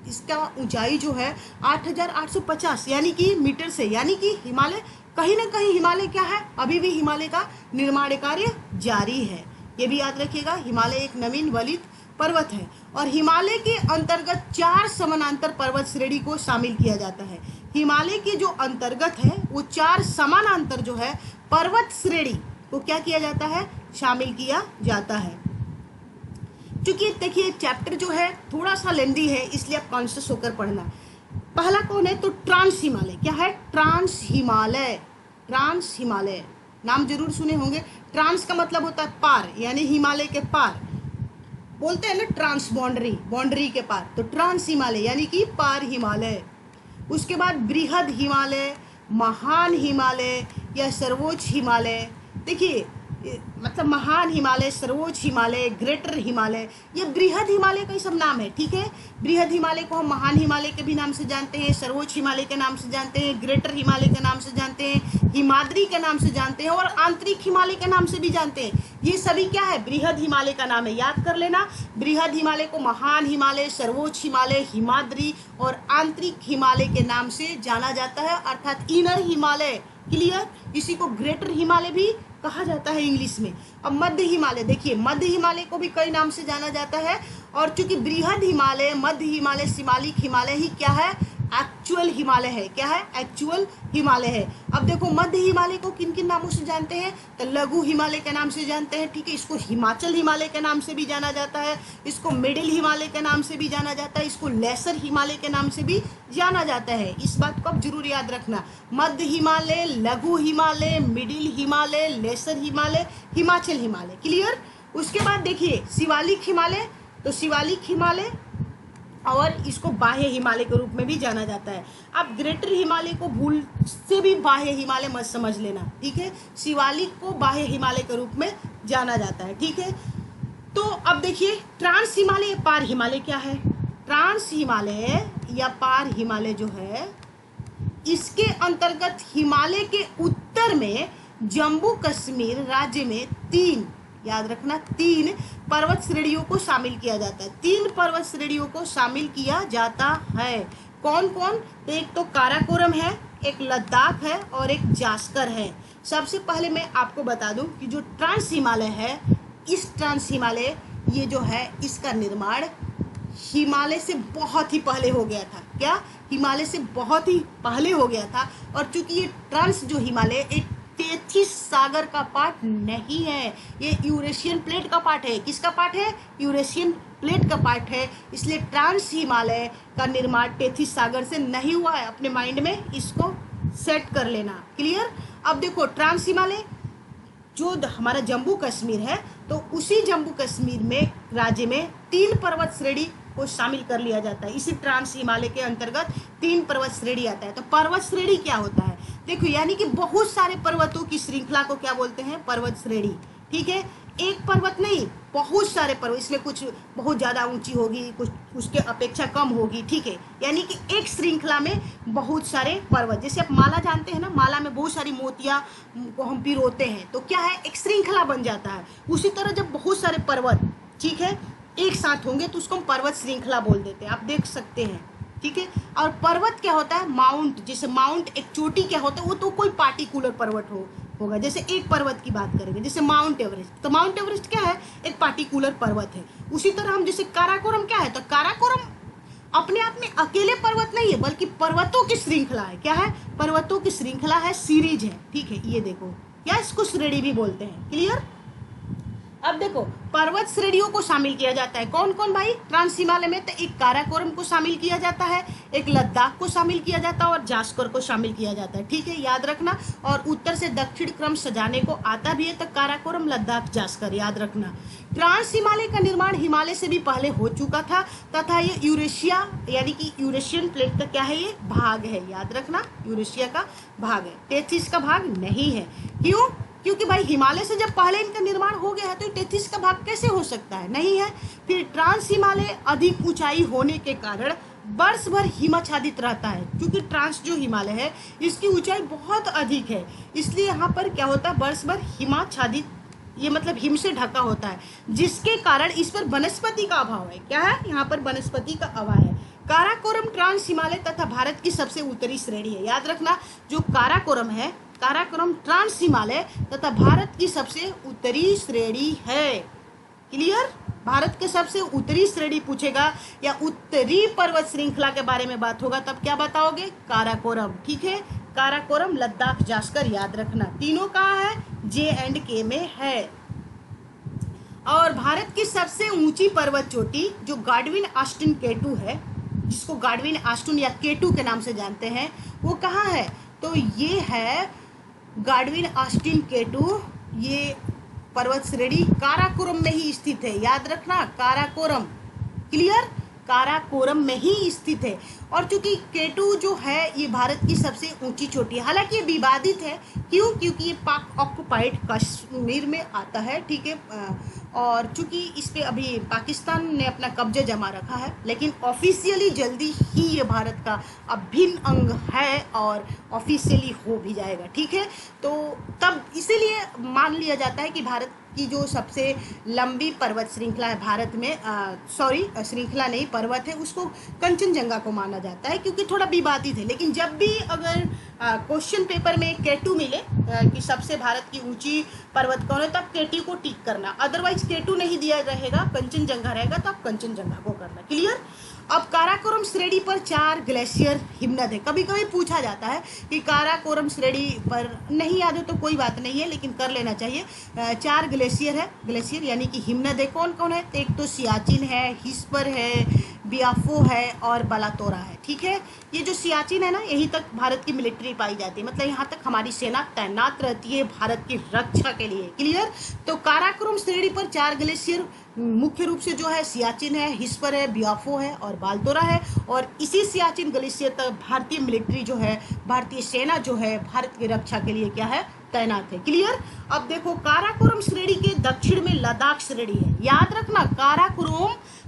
इसका ऊंचाई जो है 8,850 यानी कि मीटर से, यानी कि हिमालय कहीं ना कहीं हिमालय क्या है, अभी भी हिमालय का निर्माण कार्य जारी है। ये भी याद रखिएगा, हिमालय एक नवीन वलित पर्वत है। और हिमालय के अंतर्गत 4 समानांतर पर्वत श्रेणी को शामिल किया जाता है। हिमालय के जो अंतर्गत है वो 4 समानांतर जो है पर्वत श्रेणी को क्या किया जाता है, शामिल किया जाता है। क्योंकि देखिए चैप्टर जो है थोड़ा सा लेंदी है, इसलिए आप कॉन्शियस होकर पढ़ना। पहला कौन है, तो ट्रांस हिमालय। क्या है, ट्रांस हिमालय। ट्रांस हिमालय नाम जरूर सुने होंगे। ट्रांस का मतलब होता है पार, यानी हिमालय के पार बोलते हैं ना, ट्रांस बाउंड्री के पार। तो ट्रांस हिमालय यानी कि पार हिमालय। उसके बाद बृहद हिमालय, महान हिमालय या सर्वोच्च हिमालय। देखिए मतलब महान हिमालय, सर्वोच्च हिमालय, ग्रेटर हिमालय, ये बृहद हिमालय का ही सब नाम है। ठीक है, बृहद हिमालय को हम महान हिमालय के भी नाम से जानते हैं, सर्वोच्च हिमालय के नाम से जानते हैं, ग्रेटर हिमालय के नाम से जानते हैं, हिमाद्री के नाम से जानते हैं और आंतरिक हिमालय के नाम से भी जानते हैं। ये सभी क्या है, बृहद हिमालय का नाम है। याद कर लेना, बृहद हिमालय को महान हिमालय, सर्वोच्च हिमालय, हिमाद्री और आंतरिक हिमालय के नाम से जाना जाता है, अर्थात इनर हिमालय। क्लियर। इसी को ग्रेटर हिमालय भी कहा जाता है इंग्लिश में। अब मध्य हिमालय, देखिए मध्य हिमालय को भी कई नाम से जाना जाता है। और चूंकि बृहद हिमालय, मध्य हिमालय, शिमालिक हिमालय ही क्या है, एक्चुअल हिमालय है। क्या है, एक्चुअल हिमालय है। अब देखो मध्य हिमालय को किन किन नामों से जानते हैं, तो लघु हिमालय के नाम से जानते हैं। ठीक है, इसको हिमाचल हिमालय के नाम से भी जाना जाता है, इसको मिडिल हिमालय के नाम से भी जाना जाता है, इसको लेसर हिमालय के नाम से भी जाना जाता है। इस बात को आप जरूर याद रखना, मध्य हिमालय, लघु Himalaya, middle Himalaya, lesser Himalaya, Himachal Himalaya. Clear. उसके बाद देखिए शिवालिक हिमालय, तो शिवालिक हिमालय और इसको बाह्य हिमालय के रूप में भी जाना जाता है। आप ग्रेटर हिमालय को भूल से भी बाह्य हिमालय मत समझ लेना। ठीक है, शिवालिक को बाह्य हिमालय के रूप में जाना जाता है। ठीक है, तो अब देखिए ट्रांस हिमालय, पार हिमालय क्या है। ट्रांस हिमालय या पार हिमालय जो है, इसके अंतर्गत हिमालय के उत्तर में जम्मू कश्मीर राज्य में 3, याद रखना 3 पर्वत श्रेणियों को शामिल किया जाता है। 3 पर्वत श्रेणियों को शामिल किया जाता है। कौन कौन, तो एक तो काराकोरम है, एक लद्दाख है और एक जास्कर है। सबसे पहले मैं आपको बता दूं कि जो ट्रांस हिमालय है, इस ट्रांस हिमालय ये जो है इसका निर्माण हिमालय से बहुत ही पहले हो गया था। क्या, हिमालय से बहुत ही पहले हो गया था। और चूंकि ये ट्रांस जो हिमालय एक तेथिस सागर का पार्ट नहीं है, ये यूरेशियन प्लेट का पार्ट है। किसका पार्ट है, यूरेशियन प्लेट का पार्ट है। इसलिए ट्रांस हिमालय का निर्माण तेथिस सागर से नहीं हुआ है। अपने माइंड में इसको सेट कर लेना। क्लियर। अब देखो ट्रांस हिमालय जो हमारा जम्मू कश्मीर है, तो उसी जम्मू कश्मीर में राज्य में 3 पर्वत श्रेणी को शामिल कर लिया जाता है। इसी ट्रांस हिमालय के अंतर्गत 3 पर्वत श्रेणी आता है। तो पर्वत श्रेणी क्या होता है, देखो यानी कि बहुत सारे पर्वतों की श्रृंखला को क्या बोलते हैं, पर्वत श्रेणी। ठीक है, एक पर्वत नहीं, बहुत सारे पर्वत, इसमें कुछ बहुत ज़्यादा ऊंची होगी, कुछ उसके अपेक्षा कम होगी, ठीक है। यानी कि एक श्रृंखला में बहुत सारे पर्वत, जैसे आप माला जानते हैं ना, माला में बहुत सारी मोतियाँ को हम पिरोते हैं, तो क्या है, एक श्रृंखला बन जाता है। उसी तरह जब बहुत सारे पर्वत, ठीक है, एक साथ होंगे तो उसको हम पर्वत श्रृंखला बोल देते हैं, आप देख सकते हैं, ठीक है। और पर्वत क्या होता है, माउंट, जैसे माउंट एक चोटी क्या होता है, वो तो कोई पार्टिकुलर पर्वत होगा। जैसे एक पर्वत की बात करेंगे, जैसे माउंट एवरेस्ट, तो माउंट एवरेस्ट क्या है, एक पार्टिकुलर पर्वत है। उसी तरह हम जैसे काराकोरम क्या है, तो काराकोरम अपने आप में अकेले पर्वत नहीं है, बल्कि पर्वतों की श्रृंखला है। क्या है, पर्वतों की श्रृंखला है, सीरीज है, ठीक है। ये देखो, या इसको श्रेणी भी बोलते हैं, क्लियर। अब देखो, पर्वत श्रेणियों को शामिल किया जाता है, कौन कौन भाई, ट्रांस हिमालय में तो एक काराकोरम को शामिल किया जाता है, एक लद्दाख को शामिल किया जाता है और जास्कर को शामिल किया जाता है, ठीक है, याद रखना। और उत्तर से दक्षिण क्रम सजाने को आता भी है, तो काराकोरम, लद्दाख, जास्कर, याद रखना। ट्रांस हिमालय का निर्माण हिमालय से भी पहले हो चुका था तथा ये यूरेशिया यानी कि यूरेशियन प्लेट का क्या है, ये भाग है, याद रखना, यूरेशिया का भाग है, 33 का भाग नहीं है। क्यों, क्योंकि भाई हिमालय से जब पहले इनका निर्माण हो गया है तो 33 का भाग कैसे हो सकता है, नहीं है। फिर ट्रांस हिमालय अधिक ऊंचाई होने के कारण वर्ष भर हिमाच्छादित रहता है, क्योंकि ट्रांस जो हिमालय है इसकी ऊंचाई बहुत अधिक है, इसलिए यहाँ पर क्या होता है, वर्ष भर हिमाच्छादित, ये मतलब हिम से ढका होता है, जिसके कारण इस पर वनस्पति का अभाव है। क्या है, यहाँ पर वनस्पति का अभाव है। काराकोरम ट्रांस हिमालय तथा भारत की सबसे उत्तरी श्रेणी है, याद रखना, जो काराकोरम है, काराकोरम ट्रांस हिमालय तथा भारत की सबसे उत्तरी श्रेणी है, क्लियर। भारत के सबसे उत्तरी श्रेणी पूछेगा या उत्तरी पर्वत श्रृंखला के बारे में बात होगा, तब क्या बताओगे, काराकोरम, ठीक है। काराकोरम, लद्दाख, जास्कर, याद रखना, तीनों कहाँ है, J&K में है। और भारत की सबसे ऊंची पर्वत चोटी जो गाडविन ऑस्टिन केटू है, जिसको गाडविन ऑस्टिन या केटू के नाम से जानते हैं, वो कहाँ है, तो ये है गाडविन ऑस्टिन केटू, ये पर्वत श्रेणी काराकोरम में ही स्थित है, याद रखना, काराकोरम, क्लियर, काराकोरम में ही स्थित है। और चूंकि केटू जो है ये भारत की सबसे ऊंची चोटी है, हालांकि ये विवादित है, क्यों, क्योंकि ये पाक ऑक्युपाइड कश्मीर में आता है, ठीक है। और चूंकि इस पे अभी पाकिस्तान ने अपना कब्जा जमा रखा है, लेकिन ऑफिशियली जल्दी ही ये भारत का अभिन्न अंग है और ऑफिशियली हो भी जाएगा, ठीक है। तो तब इसीलिए मान लिया जाता है कि भारत की जो सबसे लंबी पर्वत श्रृंखला है भारत में, श्रृंखला नहीं, पर्वत है, उसको कंचनजंगा को माना जाता है, क्योंकि थोड़ा विवादित है। लेकिन जब भी अगर क्वेश्चन पेपर में केटू मिले कि सबसे भारत की ऊंची पर्वत कौन है, तब केटी को टिक करना, अदरवाइज केटू नहीं दिया रहेगा, कंचनजंगा रहेगा, तब कंचनजंगा को करना, क्लियर। अब काराकोरम श्रेणी पर 4 ग्लेशियर हिमनद है। कभी कभी पूछा जाता है कि काराकोरम श्रेणी पर नहीं याद हो तो कोई बात नहीं है, लेकिन कर लेना चाहिए। 4 ग्लेशियर है, ग्लेशियर यानी कि हिमनद है, कौन कौन है, एक तो सियाचिन है, हिस्पर है, बियाफो है और बालातोरा है, ठीक है। ये जो सियाचिन है ना, यहीं तक भारत की मिलिट्री पाई जाती है, मतलब यहाँ तक हमारी सेना तैनात रहती है भारत की रक्षा के लिए, क्लियर। तो काराकोरम श्रेणी पर 4 ग्लेशियर मुख्य रूप से जो है सियाचिन है, हिस्पर है, बियाफो है और बालतोरा है। और इसी सियाचिन ग्लेशियर तक भारतीय मिलिट्री जो है, भारतीय सेना जो है, भारत की रक्षा के लिए क्या है, तैनात है, क्लियर। अब देखो, काराकोरम श्रेणी के दक्षिण में लद्दाख श्रेणी है, याद रखना,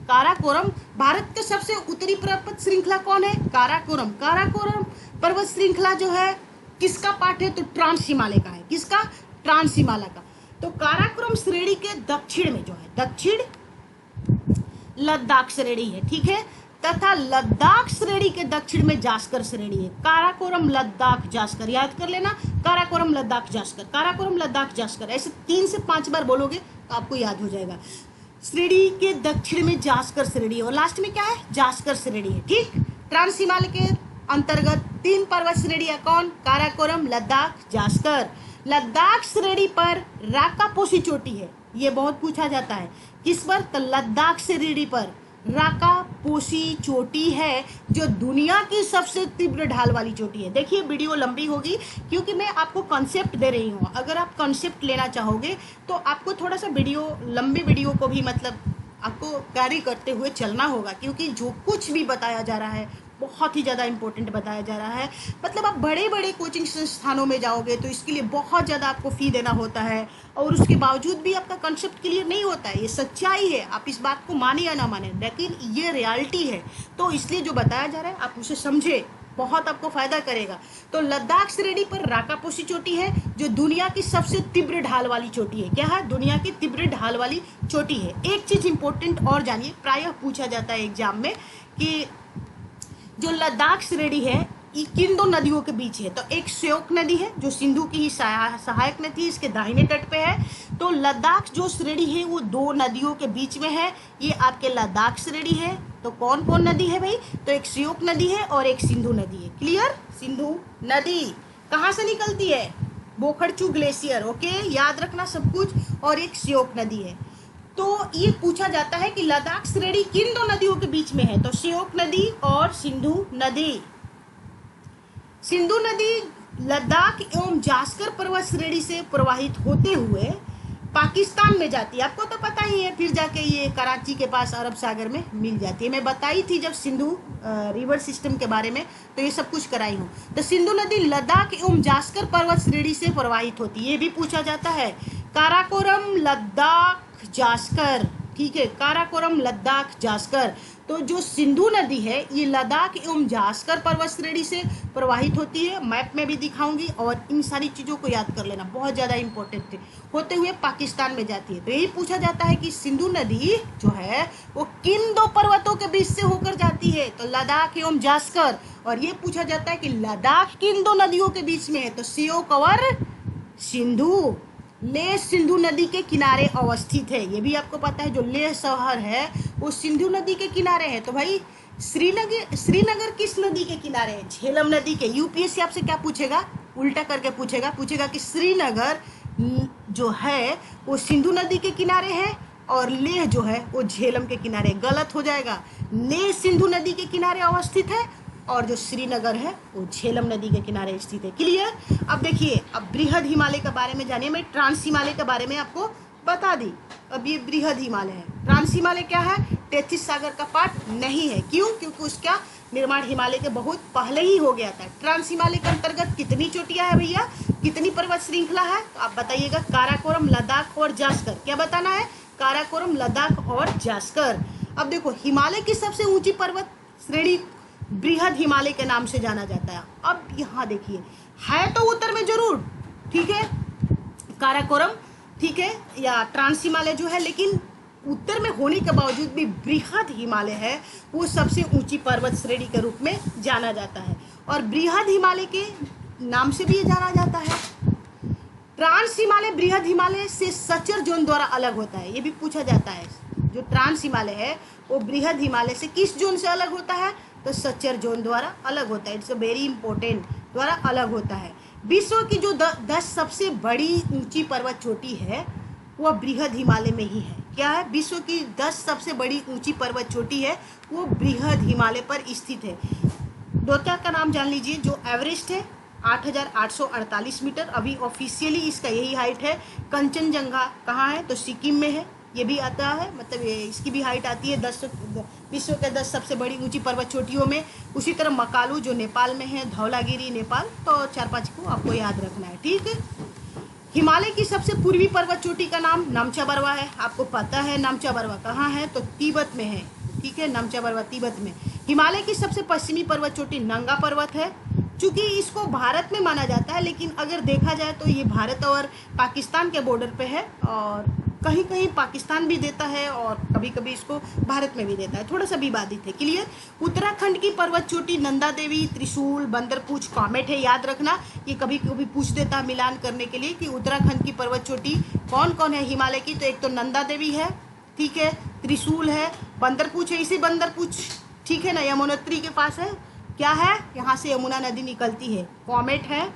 काराकोरम भारत के सबसे उत्तरी पर्वत श्रृंखला कौन है, काराकोरम। काराकोरम पर्वत श्रृंखला जो है किसका पार्ट है, तो ट्रांस हिमालय का है, किसका, ट्रांस हिमालय का। तो काराकोरम श्रेणी के दक्षिण में जो है, दक्षिण लद्दाख श्रेणी है, ठीक है, तथा लद्दाख श्रेणी के दक्षिण में जास्कर श्रेणी है। काराकोरम, लद्दाख, जास्कर, याद कर लेना, काराकोरम, लद्दाख, जास्कर, काराकोरम, लद्दाख, जास्कर, ऐसे 3 से 5 बार बोलोगे तो आपको याद हो जाएगा। श्रेणी के दक्षिण में जास्कर श्रेणी है और लास्ट में क्या है, जास्कर श्रेणी है, ठीक। ट्रांस हिमालय के अंतर्गत 3 पर्वत श्रेणी है, कौन, काराकोरम, लद्दाख, जास्कर। लद्दाख श्रेणी पर राकापोशी चोटी है, ये बहुत पूछा जाता है, किस पर, तो लद्दाख श्रेणी पर राकापोशी चोटी है, जो दुनिया की सबसे तीव्र ढाल वाली चोटी है। देखिए वीडियो लंबी होगी क्योंकि मैं आपको कॉन्सेप्ट दे रही हूँ, अगर आप कॉन्सेप्ट लेना चाहोगे तो आपको थोड़ा सा लंबी वीडियो को भी मतलब आपको कैरी करते हुए चलना होगा, क्योंकि जो कुछ भी बताया जा रहा है बहुत ही ज़्यादा इंपॉर्टेंट बताया जा रहा है। मतलब आप बड़े बड़े कोचिंग संस्थानों में जाओगे तो इसके लिए बहुत ज़्यादा आपको फ़ी देना होता है, और उसके बावजूद भी आपका कंसेप्ट क्लियर नहीं होता है। ये सच्चाई है, आप इस बात को माने या ना माने, लेकिन ये रियलिटी है। तो इसलिए जो बताया जा रहा है आप उसे समझे, बहुत आपको फायदा करेगा। तो लद्दाख श्रेणी पर राकापोशी चोटी है, जो दुनिया की सबसे तीव्र ढाल वाली चोटी है। क्या है? दुनिया की तीव्र ढाल वाली चोटी है। एक चीज इंपॉर्टेंट और जानिए, प्रायः पूछा जाता है एग्जाम में कि जो लद्दाख श्रेणी है ये किन दो नदियों के बीच है। तो एक श्योक नदी है जो सिंधु की ही सहायक नदी, इसके दाहिने तट पे है। तो लद्दाख जो श्रेणी है वो दो नदियों के बीच में है, ये आपके लद्दाख श्रेणी है। तो कौन कौन नदी है भाई? तो एक श्योक नदी है और एक सिंधु नदी है। क्लियर? सिंधु नदी कहाँ से निकलती है? बोखरचू ग्लेशियर। ओके, याद रखना सब कुछ। और एक श्योक नदी है। तो ये पूछा जाता है कि लद्दाख श्रेणी किन दो नदियों के बीच में है। तो श्योक नदी और सिंधु नदी। सिंधु नदी लद्दाख एवं जास्कर पर्वत श्रेणी से प्रवाहित होते हुए पाकिस्तान में जाती है। आपको तो पता ही है, फिर जाके ये कराची के पास अरब सागर में मिल जाती है। मैं बताई थी जब सिंधु रिवर सिस्टम के बारे में, तो ये सब कुछ कराई हूँ। तो सिंधु नदी लद्दाख एवं जास्कर पर्वत श्रेणी से प्रवाहित होती है। ये भी पूछा जाता है। काराकोरम लद्दाख जास्कर, ठीक है, काराकोरम लद्दाख जास्कर। तो जो सिंधु नदी है ये लद्दाख एवं जास्कर पर्वत श्रेणी से प्रवाहित होती है। मैप में भी दिखाऊंगी, और इन सारी चीज़ों को याद कर लेना, बहुत ज़्यादा इंपॉर्टेंट है। होते हुए पाकिस्तान में जाती है। तो यही पूछा जाता है कि सिंधु नदी जो है वो किन दो पर्वतों के बीच से होकर जाती है। तो लद्दाख एवं जास्कर। और ये पूछा जाता है कि लद्दाख किन दो नदियों के बीच में है। तो श्योक और सिंधु। लेह सिंधु नदी के किनारे अवस्थित है। ये भी आपको पता है, जो लेह शहर है वो सिंधु नदी के किनारे है। तो भाई श्रीनगर किस नदी के किनारे है? झेलम नदी के। यूपीएससी आपसे क्या पूछेगा? उल्टा करके पूछेगा कि श्रीनगर जो है वो सिंधु नदी के किनारे है और लेह जो है वो झेलम के किनारे। गलत हो जाएगा। लेह सिंधु नदी के किनारे अवस्थित है और जो श्रीनगर है वो झेलम नदी के किनारे स्थित है। क्लियर? अब देखिए, अब बृहद हिमालय के बारे में जानिए। मैं ट्रांस हिमालय के बारे में आपको बता दी। अब ये बृहद हिमालय है। ट्रांस हिमालय क्या है? तेथिस सागर का पार्ट नहीं है। क्यों? क्योंकि उसका निर्माण हिमालय के बहुत पहले ही हो गया था। ट्रांस हिमालय के अंतर्गत कितनी चोटियां है भैया? कितनी पर्वत श्रृंखला है? तो आप बताइएगा। काराकोरम, लद्दाख और जास्कर। क्या बताना है? काराकोरम, लद्दाख और जास्कर। अब देखो, हिमालय की सबसे ऊंची पर्वत श्रेणी बृहद हिमालय के नाम से जाना जाता है। अब यहाँ देखिए, है तो उत्तर में जरूर, ठीक है, काराकोरम, ठीक है, या ट्रांस हिमालय जो है, लेकिन उत्तर में होने के बावजूद भी बृहद हिमालय है वो सबसे ऊंची पर्वत श्रेणी के रूप में जाना जाता है। और बृहद हिमालय के नाम से भी ये जाना जाता है। ट्रांस हिमालय बृहद हिमालय से सचर जोन द्वारा अलग होता है। ये भी पूछा जाता है। जो ट्रांस हिमालय है वो बृहद हिमालय से किस जोन से अलग होता है? तो सचर जोन द्वारा अलग होता है। इट्स अ वेरी इंपॉर्टेंट, द्वारा अलग होता है। विश्व की जो 10 सबसे बड़ी ऊंची पर्वत चोटी है वह बृहद हिमालय में ही है। क्या है? विश्व की 10 सबसे बड़ी ऊंची पर्वत चोटी है वो बृहद हिमालय पर स्थित है। दोता का नाम जान लीजिए। जो एवरेस्ट है 8,848 मीटर, अभी ऑफिशियली इसका यही हाइट है। कंचनजंगा कहाँ है? तो सिक्किम में है। ये भी आता है, मतलब ये इसकी भी हाइट आती है 10 विश्व के 10 सबसे बड़ी ऊंची पर्वत चोटियों में। उसी तरह मकालू जो नेपाल में है, धौलागिरी नेपाल। तो 4-5 को आपको याद रखना है, ठीक है। हिमालय की सबसे पूर्वी पर्वत चोटी का नाम नामचा बरवा है। आपको पता है नामचा बरवा कहाँ है? तो तिब्बत में है, ठीक है, नामचा बरवा तिब्बत में। हिमालय की सबसे पश्चिमी पर्वत चोटी नंगा पर्वत है। चूंकि इसको भारत में माना जाता है, लेकिन अगर देखा जाए तो ये भारत और पाकिस्तान के बॉर्डर पे है, और कहीं कहीं पाकिस्तान भी देता है और कभी कभी इसको भारत में भी देता है। थोड़ा सा विवादित है। क्लियर? उत्तराखंड की पर्वत चोटी नंदा देवी, त्रिशूल, बंदरपूछ, कॉमेट है। याद रखना, ये कभी कभी पूछ देता है मिलान करने के लिए कि उत्तराखंड की पर्वत चोटी कौन कौन है हिमालय की। तो एक तो नंदा देवी है, ठीक है, त्रिशूल है, बंदरपूछ है। इसी बंदरपूछ, ठीक है ना, यमुनोत्री के पास है। क्या है? यहाँ से यमुना नदी निकलती है। कॉमेट है।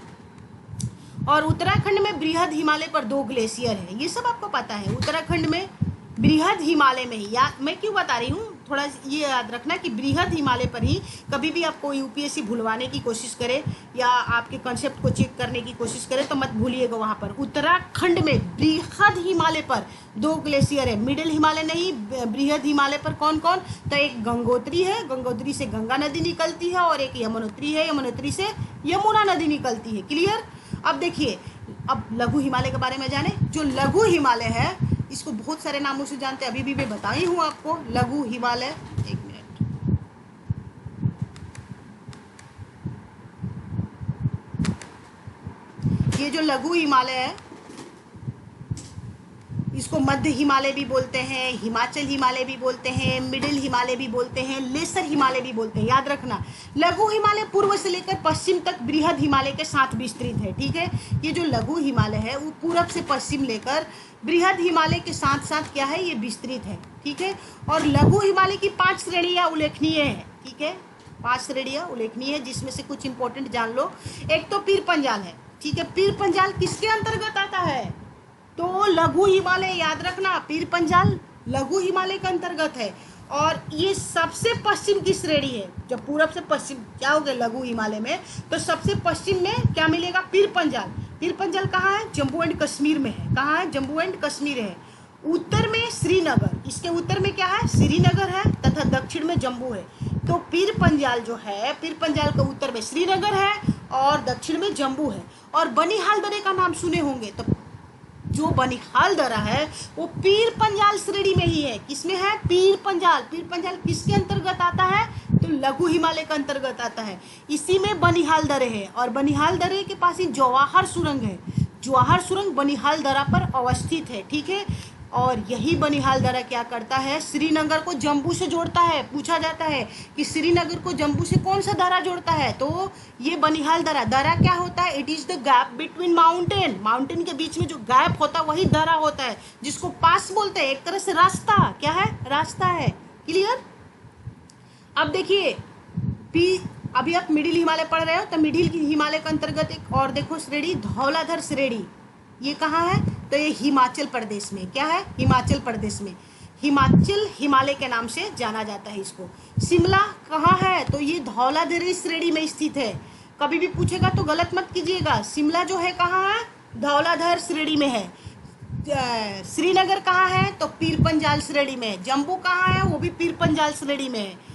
और उत्तराखंड में बृहद हिमालय पर 2 ग्लेशियर है। ये सब आपको पता है। उत्तराखंड में बृहद हिमालय में ही, या मैं क्यों बता रही हूँ, थोड़ा ये याद रखना कि बृहद हिमालय पर ही कभी भी आपको यूपीएससी भुलवाने की कोशिश करे या आपके कॉन्सेप्ट को चेक करने की कोशिश करे तो मत भूलिएगा वहाँ पर उत्तराखंड में बृहद हिमालय पर 2 ग्लेशियर है। मिडिल हिमालय नहीं, बृहद हिमालय पर कौन कौन, तो एक गंगोत्री है, गंगोत्री से गंगा नदी निकलती है, और एक यमुनोत्री है, यमुनोत्री से यमुना नदी निकलती है। क्लियर। अब देखिए, अब लघु हिमालय के बारे में जाने। जो लघु हिमालय है इसको बहुत सारे नामों से जानते हैं, अभी भी मैं बताई हूँ आपको लघु हिमालय। एक मिनट, ये जो लघु हिमालय है इसको मध्य हिमालय भी बोलते हैं, हिमाचल हिमालय भी बोलते हैं, मिडिल हिमालय भी बोलते हैं, लेसर हिमालय भी बोलते हैं। याद रखना, लघु हिमालय पूर्व से लेकर पश्चिम तक बृहद हिमालय के साथ विस्तृत है। ठीक है, ये जो लघु हिमालय है वो पूरब से पश्चिम लेकर बृहद हिमालय के साथ साथ क्या है, ये विस्तृत है। ठीक है, और लघु हिमालय की 5 श्रेणियाँ उल्लेखनीय है। ठीक है, 5 श्रेणियाँ उल्लेखनीय है, जिसमें से कुछ इंपॉर्टेंट जान लो। एक तो पीर पंजाल है। ठीक है, पीर पंजाल किसके अंतर्गत आता है, तो लघु हिमालय। याद रखना, पीर पंजाल लघु हिमालय के अंतर्गत है, और ये सबसे पश्चिम की श्रेणी है। जब पूरब से पश्चिम क्या हो गया लघु हिमालय में, तो सबसे पश्चिम में क्या मिलेगा, पीर पंजाल। पीर पंजाल कहाँ है, जम्मू एंड कश्मीर में है। कहाँ है, जम्मू एंड कश्मीर है। उत्तर में श्रीनगर, इसके उत्तर में क्या है, श्रीनगर है, तथा दक्षिण में जम्मू है। तो पीर पंजाल जो है, पीर पंजाल के उत्तर में श्रीनगर है और दक्षिण में जम्मू है। और बनिहाल दर्रे का नाम सुने होंगे, तो जो बनिहाल दर्रा है वो पीर पंजाल श्रेणी में ही है। किसमें है, पीर पंजाल। पीर पंजाल किसके अंतर्गत आता है, तो लघु हिमालय के अंतर्गत आता है। इसी में बनिहाल दर्रे है, और बनिहाल दर्रे के पास ही जवाहर सुरंग है। जवाहर सुरंग बनिहाल दर्रा पर अवस्थित है। ठीक है, और यही बनिहाल दर्रा क्या करता है, श्रीनगर को जम्मू से जोड़ता है। पूछा जाता है कि श्रीनगर को जम्मू से कौन सा दर्रा जोड़ता है, तो ये बनिहाल दर्रा। दर्रा क्या होता है, it is the gap between mountain. Mountain के बीच में जो गैप होता है वही दर्रा होता है, जिसको पास बोलते हैं। एक तरह से रास्ता, क्या है, रास्ता है। क्लियर। अब देखिए, अभी आप मिडिल हिमालय पढ़ रहे हो, तो मिडिल हिमालय के अंतर्गत एक और देखो श्रेणी, धौलाधर श्रेणी। ये कहाँ है, तो ये हिमाचल प्रदेश में। क्या है, हिमाचल प्रदेश में। हिमाचल हिमालय के नाम से जाना जाता है इसको। शिमला कहाँ है, तो ये धौलाधर श्रेणी में स्थित है। कभी भी पूछेगा तो गलत मत कीजिएगा। शिमला जो है कहाँ है, धौलाधर श्रेणी में है। श्रीनगर कहाँ है, तो पीर पंजाल श्रेणी में है। जम्मू कहाँ है, वो भी पीर पंजाल श्रेणी में है।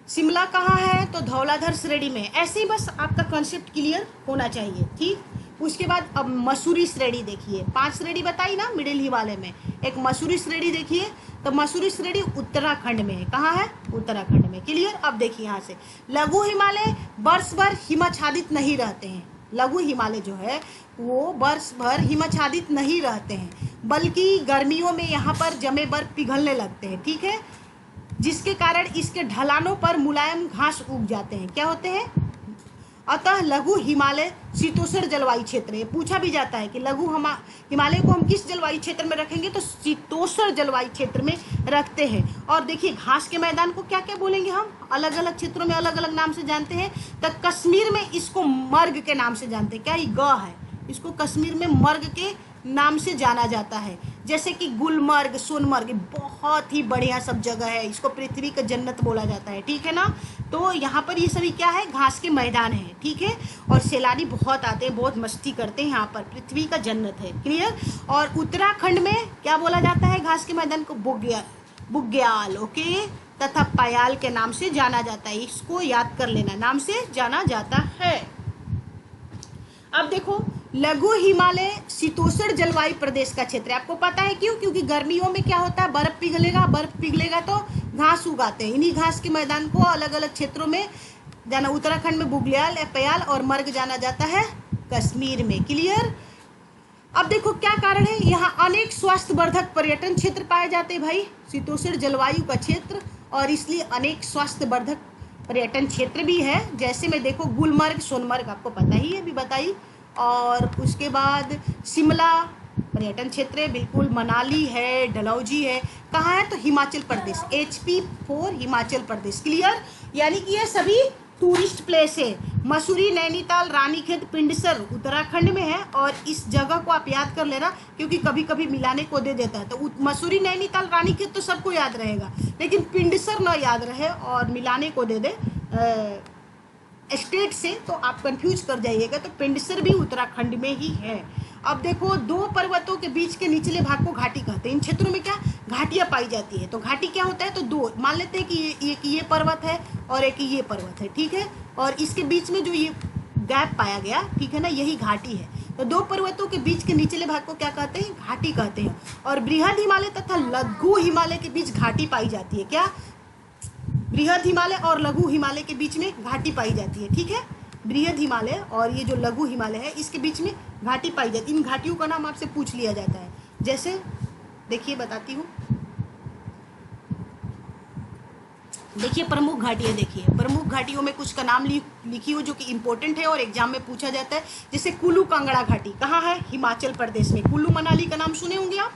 शिमला कहाँ है, तो धौलाधर श्रेणी में। ऐसे ही बस आपका कॉन्सेप्ट क्लियर होना चाहिए। ठीक, उसके बाद अब मसूरी श्रेणी देखिए। 5 श्रेणी बताई ना मिडिल हिमालय में, एक मसूरी श्रेणी देखिए। तो मसूरी श्रेणी उत्तराखंड में है। कहाँ है, उत्तराखंड में। क्लियर। अब देखिए यहाँ से, लघु हिमालय वर्ष भर हिमाच्छादित नहीं रहते हैं। लघु हिमालय जो है वो वर्ष भर हिमाच्छादित नहीं रहते हैं, बल्कि गर्मियों में यहाँ पर जमे बर्फ पिघलने लगते हैं। ठीक है, जिसके कारण इसके ढलानों पर मुलायम घास उग जाते हैं। क्या होते हैं, अतः लघु हिमालय शीतोष्ण जलवायु क्षेत्र है। पूछा भी जाता है कि लघु हिमालय को हम किस जलवायु क्षेत्र में रखेंगे, तो शीतोष्ण जलवायु क्षेत्र में रखते हैं। और देखिए, घास के मैदान को क्या क्या बोलेंगे हम, अलग अलग क्षेत्रों में अलग अलग नाम से जानते हैं। तो कश्मीर में इसको मर्ग के नाम से जानते हैं। क्या ये ग है, इसको कश्मीर में मर्ग के नाम से जाना जाता है। जैसे कि गुलमर्ग, सोनमर्ग, बहुत ही बढ़िया सब जगह है। इसको पृथ्वी का जन्नत बोला जाता है। ठीक है ना, तो यहाँ पर ये सभी क्या है, घास के मैदान है। ठीक है, और सैलानी बहुत आते हैं, बहुत मस्ती करते हैं यहाँ पर, पृथ्वी का जन्नत है। क्लियर। और उत्तराखंड में क्या बोला जाता है, घास के मैदान को बुग्याल, ओके, तथा पयाल के नाम से जाना जाता है। इसको याद कर लेना, नाम से जाना जाता है। अब देखो, लघु हिमालय शीतोष्ण जलवायु प्रदेश का क्षेत्र है। आपको पता है क्यों, क्योंकि गर्मियों में क्या होता है, बर्फ पिघलेगा तो घास उगाते हैं। इन्हीं घास के मैदान को अलग अलग क्षेत्रों में जाना, उत्तराखंड में बुग्याल, पयाल और मर्ग जाना जाता है कश्मीर में। क्लियर। अब देखो क्या कारण है, यहाँ अनेक स्वास्थ्यवर्धक पर्यटन क्षेत्र पाए जाते हैं भाई, शीतोष्ण जलवायु का क्षेत्र, और इसलिए अनेक स्वास्थ्यवर्धक पर्यटन क्षेत्र भी है। जैसे में देखो, गुलमर्ग, सोनमर्ग आपको पता ही है, अभी बताई। और उसके बाद शिमला पर्यटन क्षेत्र है, बिल्कुल। मनाली है, डलहौजी है। कहाँ है, तो हिमाचल प्रदेश, HP4 हिमाचल प्रदेश। क्लियर। यानी कि ये सभी टूरिस्ट प्लेस है। मसूरी, नैनीताल, रानीखेत, पिंडसर उत्तराखंड में है। और इस जगह को आप याद कर लेना क्योंकि कभी कभी मिलाने को दे देता है। तो मसूरी, नैनीताल, रानीखेत तो सबको याद रहेगा, लेकिन पिंडसर ना याद रहे और मिलाने को दे दे स्टेट से तो आप कंफ्यूज कर जाइएगा। तो पिंडसर भी उत्तराखंड में ही है। अब देखो, दो पर्वतों के बीच के निचले भाग को घाटी कहते हैं। इन क्षेत्रों में क्या घाटियां पाई जाती है। तो घाटी क्या होता है, तो दो मान लेते हैं कि ये पर्वत है और एक ये पर्वत है, ठीक है। और इसके बीच में जो ये गैप पाया गया, ठीक है ना, यही घाटी है। तो दो पर्वतों के बीच के निचले भाग को क्या कहते हैं, घाटी कहते हैं। और बृहद हिमालय तथा लघु हिमालय के बीच घाटी पाई जाती है। क्या, बृहद हिमालय और लघु हिमालय के बीच में घाटी पाई जाती है, ठीक है। बृहद हिमालय और ये जो लघु हिमालय है इसके बीच में घाटी पाई जाती है। इन घाटियों का नाम आपसे पूछ लिया जाता है। जैसे देखिए, बताती हूँ, देखिए प्रमुख घाटियाँ। देखिए प्रमुख घाटियों में कुछ का नाम लिखी हो जो कि इंपॉर्टेंट है और एग्जाम में पूछा जाता है। जैसे कुल्लू कांगड़ा घाटी कहाँ है, हिमाचल प्रदेश में। कुल्लू मनाली का नाम सुने होंगे आप,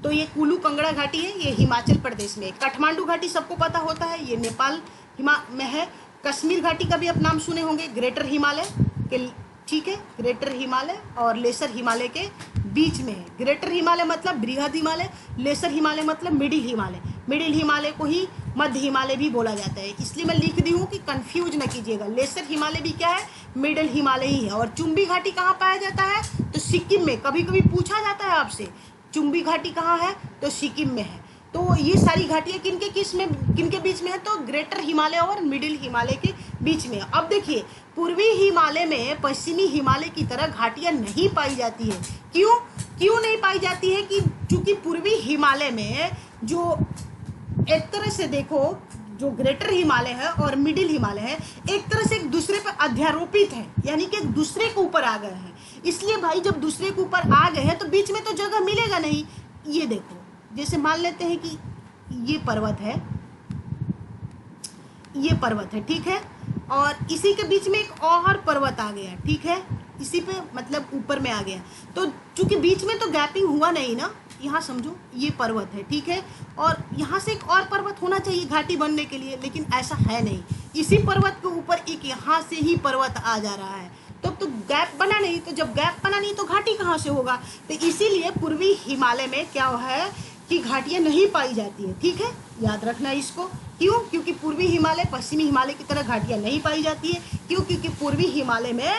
तो ये कुल्लू कांगड़ा घाटी है, ये हिमाचल प्रदेश में। काठमांडू घाटी सबको पता होता है, ये नेपाल में है। कश्मीर घाटी का भी आप नाम सुने होंगे, ग्रेटर हिमालय के, ठीक है, ग्रेटर हिमालय और लेसर हिमालय के बीच में है। ग्रेटर हिमालय मतलब बृहद हिमालय, लेसर हिमालय मतलब मिडिल हिमालय। मिडिल हिमालय को ही मध्य हिमालय भी बोला जाता है, इसलिए मैं लिख दी हूँ कि कंफ्यूज न कीजिएगा। लेसर हिमालय भी क्या है, मिडिल हिमालय ही है। और चुंबी घाटी कहाँ पाया जाता है, तो सिक्किम में। कभी कभी पूछा जाता है आपसे चुंबी घाटी कहाँ है, तो सिक्किम में है। तो ये सारी घाटियाँ किनके बीच में है, तो ग्रेटर हिमालय और मिडिल हिमालय के बीच में। अब देखिए, पूर्वी हिमालय में पश्चिमी हिमालय की तरह घाटियाँ नहीं पाई जाती है। क्यों नहीं पाई जाती है, कि चूंकि पूर्वी हिमालय में जो एक तरह से देखो, जो ग्रेटर हिमालय है और मिडिल हिमालय है, एक तरह से एक दूसरे पर अध्यारोपित है, यानी कि एक दूसरे के ऊपर आ गए हैं। इसलिए भाई जब दूसरे के ऊपर आ गए हैं तो बीच में तो जगह मिलेगा नहीं। ये देखो, जैसे मान लेते हैं कि ये पर्वत है, ठीक है, और इसी के बीच में एक और पर्वत आ गया, ठीक है, इसी पे मतलब ऊपर में आ गया। तो चूंकि बीच में तो गैपिंग हुआ नहीं ना, यहाँ समझो ये पर्वत है, ठीक है, और यहाँ से एक और पर्वत होना चाहिए घाटी बनने के लिए, लेकिन ऐसा है नहीं। इसी पर्वत के ऊपर एक यहाँ से ही पर्वत आ जा रहा है, तो गैप बना नहीं। तो जब गैप बना नहीं तो घाटी कहाँ से होगा। तो इसीलिए पूर्वी हिमालय में क्या है कि घाटियाँ नहीं पाई जाती है, ठीक है, याद रखना इसको। क्यों, क्योंकि पूर्वी हिमालय पश्चिमी हिमालय की तरह घाटियाँ नहीं पाई जाती है। क्यों, क्योंकि पूर्वी हिमालय में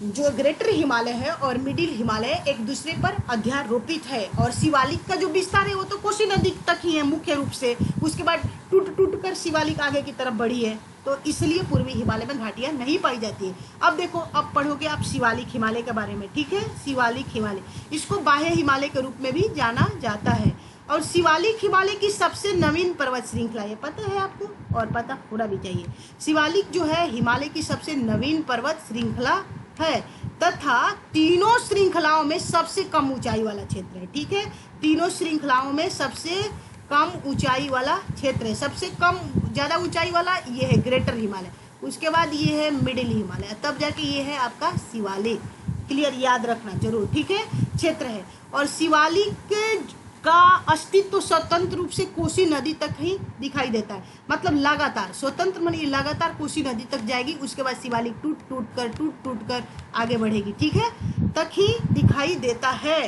जो ग्रेटर हिमालय है और मिडिल हिमालय एक दूसरे पर अध्यारोपित है। और शिवालिक का जो विस्तार है वो तो कोसी नदी तक ही है मुख्य रूप से, उसके बाद टूट कर शिवालिक आगे की तरफ बढ़ी है। तो इसलिए पूर्वी हिमालय में घाटियाँ नहीं पाई जाती है। अब देखो, अब पढ़ोगे आप शिवालिक हिमालय के बारे में, ठीक है। शिवालिक हिमालय, इसको बाह्य हिमालय के रूप में भी जाना जाता है। और शिवालिक हिमालय की सबसे नवीन पर्वत श्रृंखला, ये पता है आपको और पता होना भी चाहिए। शिवालिक जो है हिमालय की सबसे नवीन पर्वत श्रृंखला है तथा तीनों श्रृंखलाओं में सबसे कम ऊंचाई वाला क्षेत्र है, ठीक है। तीनों श्रृंखलाओं में सबसे कम ऊंचाई वाला क्षेत्र है। सबसे कम ज़्यादा ऊंचाई वाला ये है ग्रेटर हिमालय, उसके बाद ये है मिडिल हिमालय, तब जाके ये है आपका शिवालिक। क्लियर, याद रखना जरूर, ठीक है, क्षेत्र है। और शिवालिक का अस्तित्व स्वतंत्र रूप से कोसी नदी तक ही दिखाई देता है, मतलब लगातार स्वतंत्र मानिए लगातार कोसी नदी तक जाएगी, उसके बाद शिवालिक टूट कर आगे बढ़ेगी, ठीक है, तक ही दिखाई देता है।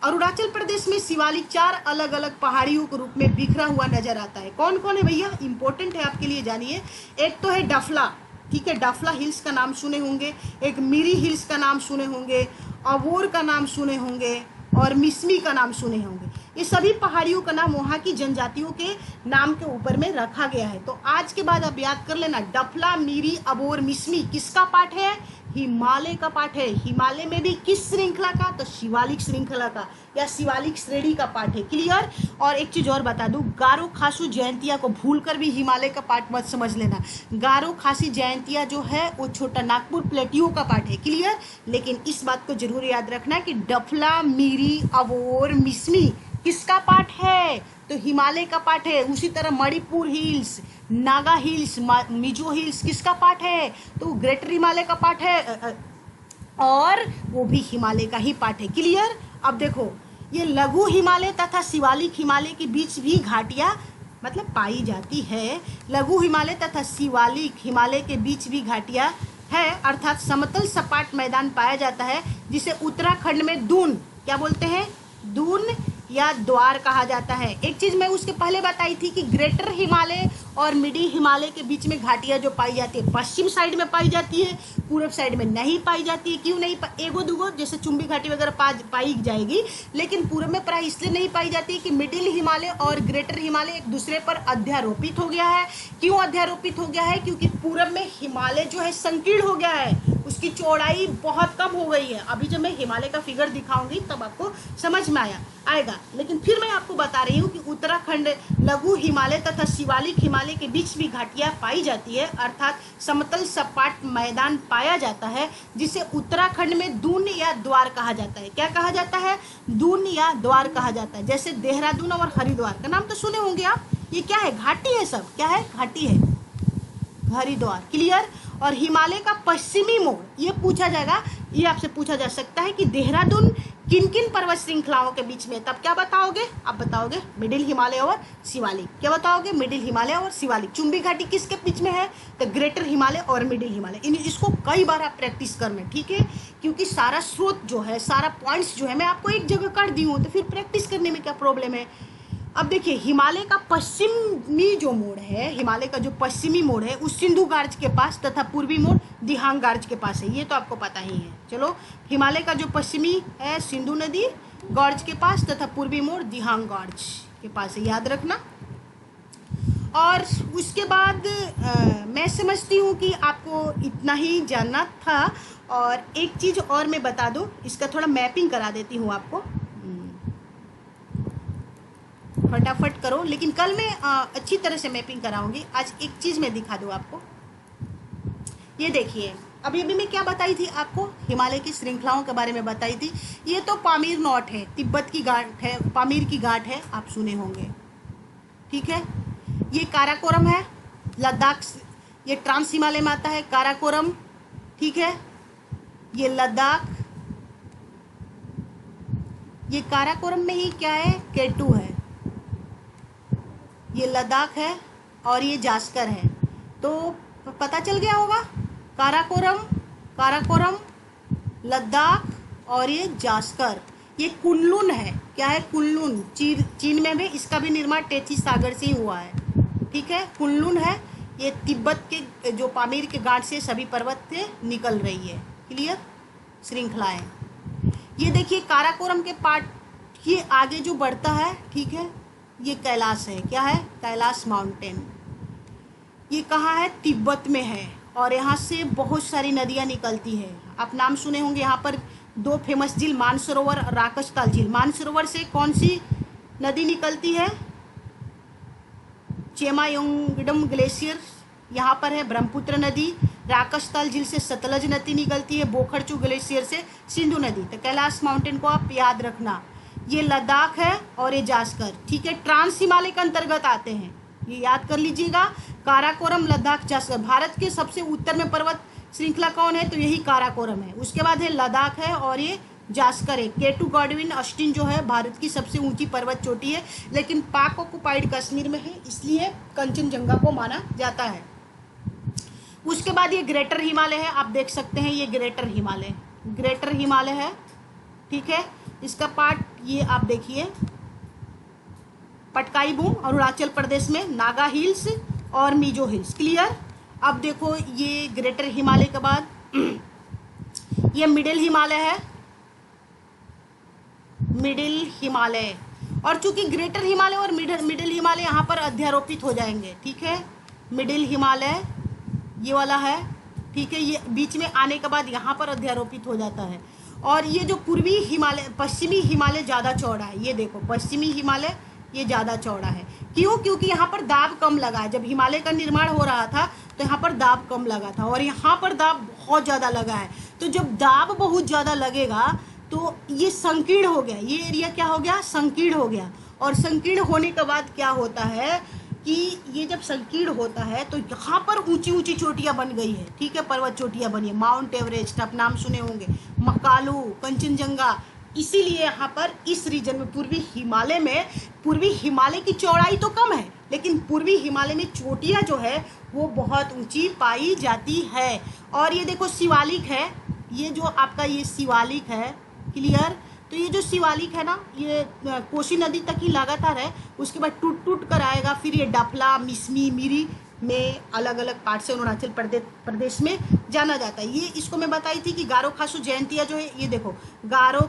अरुणाचल प्रदेश में शिवालिक 4 अलग अलग पहाड़ियों के रूप में बिखरा हुआ नजर आता है। कौन कौन है भैया, इंपॉर्टेंट है आपके लिए, जानिए। एक तो है डफला, ठीक है, डफला हिल्स का नाम सुने होंगे। एक मिरी हिल्स का नाम सुने होंगे, अबोर का नाम सुने होंगे और मिस्मी का नाम सुने होंगे। ये सभी पहाड़ियों का नाम वहाँ की जनजातियों के नाम के ऊपर में रखा गया है। तो आज के बाद आप याद कर लेना, डफला, मिरी, अबोर, मिस्मी किसका पार्ट है, हिमालय का पार्ट है। हिमालय में भी किस श्रृंखला का, तो शिवालिक श्रृंखला का या शिवालिक श्रेणी का पार्ट है। क्लियर। और एक चीज और बता दूं, गारो खासू जयंतिया को भूलकर भी हिमालय का पार्ट मत समझ लेना। गारो खासी जयंतिया जो है वो छोटा नागपुर प्लेटियो का पार्ट है। क्लियर। लेकिन इस बात को जरूर याद रखना कि डफला, मिरी, अबोर, मिस्मी किसका पार्ट है, तो हिमालय का पार्ट है। उसी तरह Manipur hills, Naga hills, Mizo hills किसका पार्ट है, तो ग्रेटर हिमालय का पार्ट है और वो भी हिमालय का ही पार्ट है। क्लियर। अब देखो, ये लघु हिमालय तथा शिवालिक हिमालय के बीच भी घाटियां मतलब पाई जाती है। लघु हिमालय तथा शिवालिक हिमालय के बीच भी घाटियाँ है, अर्थात समतल सपाट मैदान पाया जाता है जिसे उत्तराखंड में दून, क्या बोलते हैं, दून या द्वार कहा जाता है। एक चीज़ मैं उसके पहले बताई थी कि ग्रेटर हिमालय और मिडिल हिमालय के बीच में घाटियाँ जो पाई जाती है पश्चिम साइड में पाई जाती है, पूर्व साइड में नहीं पाई जाती है। क्यों नहीं? एगो दूगो जैसे चुंबी घाटी वगैरह पाई जाएगी, लेकिन पूर्व में प्राय इसलिए नहीं पाई जाती है कि मिडिल हिमालय और ग्रेटर हिमालय एक दूसरे पर अध्यारोपित हो गया है। क्यों अध्यारोपित हो गया है? क्योंकि पूर्व में हिमालय जो है संकीर्ण हो गया है, उसकी चौड़ाई बहुत कम हो गई है। अभी जब मैं हिमालय का फिगर दिखाऊंगी तब आपको समझ में आएगा। लेकिन फिर मैं आपको बता रही हूँ कि उत्तराखंड लघु हिमालय तथा शिवालिक हिमालय के बीच भी घाटियाँ पाई जाती है, अर्थात समतल सपाट मैदान पाया जाता है जिसे उत्तराखंड में दून या द्वार कहा जाता है। क्या कहा जाता है? दून या द्वार कहा जाता है। जैसे देहरादून और हरिद्वार का नाम तो सुने होंगे आप। ये क्या है? घाटी है, सब क्या है? घाटी है, हरिद्वार। क्लियर? और हिमालय का पश्चिमी मोड़, ये पूछा जाएगा, ये आपसे पूछा जा सकता है कि देहरादून किन किन पर्वत श्रृंखलाओं के बीच में, तब क्या बताओगे? आप बताओगे मिडिल हिमालय और शिवालिक। क्या बताओगे? मिडिल हिमालय और शिवालिक। चुंबी घाटी किसके बीच में है? तो ग्रेटर हिमालय और मिडिल हिमालय। इसको कई बार आप प्रैक्टिस करना, ठीक है, क्योंकि सारा स्रोत जो है, सारा पॉइंट्स जो है मैं आपको एक जगह कर दी हूँ, तो फिर प्रैक्टिस करने में क्या प्रॉब्लम है। अब देखिए, हिमालय का पश्चिमी जो मोड़ है, हिमालय का जो पश्चिमी मोड़ है उस सिंधु गार्ज के पास तथा पूर्वी मोड़ दिहांग गार्ज के पास है, ये तो आपको पता ही है। चलो, हिमालय का जो पश्चिमी है सिंधु नदी गार्ज के पास तथा पूर्वी मोड़ दिहांग गार्ज के पास है, याद रखना। और उसके बाद मैं समझती हूँ कि आपको इतना ही जानना था। और एक चीज़ और मैं बता दूँ, इसका थोड़ा मैपिंग करा देती हूँ आपको, फटाफट करो। लेकिन कल मैं अच्छी तरह से मैपिंग कराऊंगी। आज एक चीज़ मैं दिखा दूँ आपको। ये देखिए, अभी मैं क्या बताई थी आपको? हिमालय की श्रृंखलाओं के बारे में बताई थी। ये तो पामीर नॉट है, तिब्बत की घाट है, पामीर की घाट है, आप सुने होंगे, ठीक है। ये काराकोरम है, लद्दाख, ये ट्रांस हिमालय में आता है काराकोरम, ठीक है। ये लद्दाख, ये काराकोरम में ही क्या है? केटू है। ये लद्दाख है और ये जास्कर है। तो पता चल गया होगा, काराकोरम, लद्दाख और ये जास्कर। ये कुनलुन है, क्या है? कुनलुन, चीन में भी इसका भी निर्माण टेथिस सागर से ही हुआ है, ठीक है। कुनलुन है, ये तिब्बत के जो पामीर के घाट से सभी पर्वत से निकल रही है। क्लियर? श्रृंखलाएं। ये देखिए, काराकोरम के पार्ट ये आगे जो बढ़ता है, ठीक है, ये कैलाश है। क्या है? कैलाश माउंटेन। ये कहाँ है? तिब्बत में है। और यहाँ से बहुत सारी नदियाँ निकलती है। आप नाम सुने होंगे, यहाँ पर दो फेमस झील, मानसरोवर और राकसताल झील। मानसरोवर से कौन सी नदी निकलती है? चेमायोंगडम ग्लेशियर यहाँ पर है, ब्रह्मपुत्र नदी। राकसताल झील से सतलज नदी निकलती है, बोखरचू ग्लेशियर से सिंधु नदी। तो कैलाश माउंटेन को आप याद रखना। ये लद्दाख है और ये जास्कर, ठीक है, ट्रांस हिमालय के अंतर्गत आते हैं, ये याद कर लीजिएगा। काराकोरम, लद्दाख, जास्कर। भारत के सबसे उत्तर में पर्वत श्रृंखला कौन है? तो यही काराकोरम है। उसके बाद है लद्दाख है और ये जास्कर है। केटू गॉडविन ऑस्टिन जो है भारत की सबसे ऊंची पर्वत चोटी है, लेकिन पाक ऑक्युपाइड कश्मीर में है, इसलिए कंचनजंगा को माना जाता है। उसके बाद ये ग्रेटर हिमालय है, आप देख सकते हैं, ये ग्रेटर हिमालय है, ठीक है। इसका पार्ट ये आप देखिए, पटकाई बूम अरुणाचल प्रदेश में, नागा हिल्स और मिजो हिल्स। क्लियर? अब देखो, ये ग्रेटर हिमालय के बाद ये मिडिल हिमालय है, और चूंकि ग्रेटर हिमालय और मिडिल हिमालय यहाँ पर अध्यारोपित हो जाएंगे, ठीक है। मिडिल हिमालय ये वाला है, ठीक है, ये बीच में आने के बाद यहाँ पर अध्यारोपित हो जाता है। और ये जो पूर्वी हिमालय, पश्चिमी हिमालय ज़्यादा चौड़ा है। ये देखो, पश्चिमी हिमालय ये ज़्यादा चौड़ा है। क्यों? क्योंकि यहाँ पर दाब कम लगा है। जब हिमालय का निर्माण हो रहा था तो यहाँ पर दाब कम लगा था, और यहाँ पर दाब बहुत ज़्यादा लगा है। तो जब दाब बहुत ज़्यादा लगेगा तो ये संकीर्ण हो गया, ये एरिया क्या हो गया? संकीर्ण हो गया। और संकीर्ण होने के बाद क्या होता है कि ये जब संकीर्ण होता है तो यहाँ पर ऊंची ऊंची चोटियाँ बन गई है, ठीक है, पर्वत चोटियाँ बनी है। माउंट एवरेस्ट आप नाम सुने होंगे, मकालू, कंचनजंगा। इसीलिए यहाँ पर इस रीजन में, पूर्वी हिमालय की चौड़ाई तो कम है, लेकिन पूर्वी हिमालय में चोटियाँ जो है वो बहुत ऊंची पाई जाती है। और ये देखो शिवालिक है, ये जो आपका ये शिवालिक है, क्लियर। तो ये जो शिवालिक है ना, ये कोसी नदी तक ही लगातार है, उसके बाद टूट टूट कर आएगा, फिर ये डफला, मिसमी, मिरी में अलग अलग पार्ट से अरुणाचल प्रदेश में जाना जाता है। ये इसको मैं बताई थी कि गारो खासू जयंतिया जो है, ये देखो गारो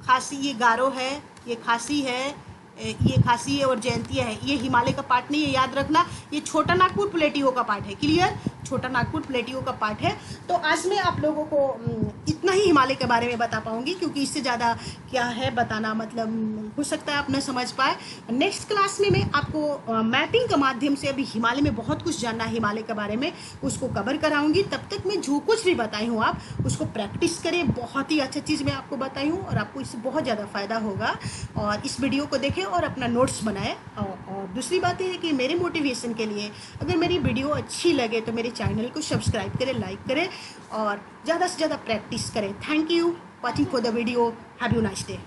खासी, ये गारो है, ये खासी है, ये खासी है और जयंतिया है। ये हिमालय का पार्ट नहीं है, याद रखना, ये छोटा नागपुर प्लेटियो का पार्ट है, क्लियर, छोटा नागपुर प्लेटियो का पार्ट है। तो आज मैं आप लोगों को इतना ही हिमालय के बारे में बता पाऊंगी, क्योंकि इससे ज़्यादा क्या है बताना, मतलब हो सकता है आप न समझ पाए। नेक्स्ट क्लास में मैं आपको मैपिंग के माध्यम से अभी हिमालय में बहुत कुछ जानना है हिमालय के बारे में, उसको कवर कराऊंगी। तब तक मैं जो कुछ भी बताई हूँ आप उसको प्रैक्टिस करें, बहुत ही अच्छा चीज़ मैं आपको बताई हूँ और आपको इससे बहुत ज़्यादा फ़ायदा होगा। और इस वीडियो को देखें और अपना नोट्स बनाएं। और दूसरी बात यह है कि मेरे मोटिवेशन के लिए अगर मेरी वीडियो अच्छी लगे तो मेरे चैनल को सब्सक्राइब करें, लाइक करें और ज़्यादा से ज़्यादा प्रैक्टिस करें। Thank you watching for the video. Have you nice day.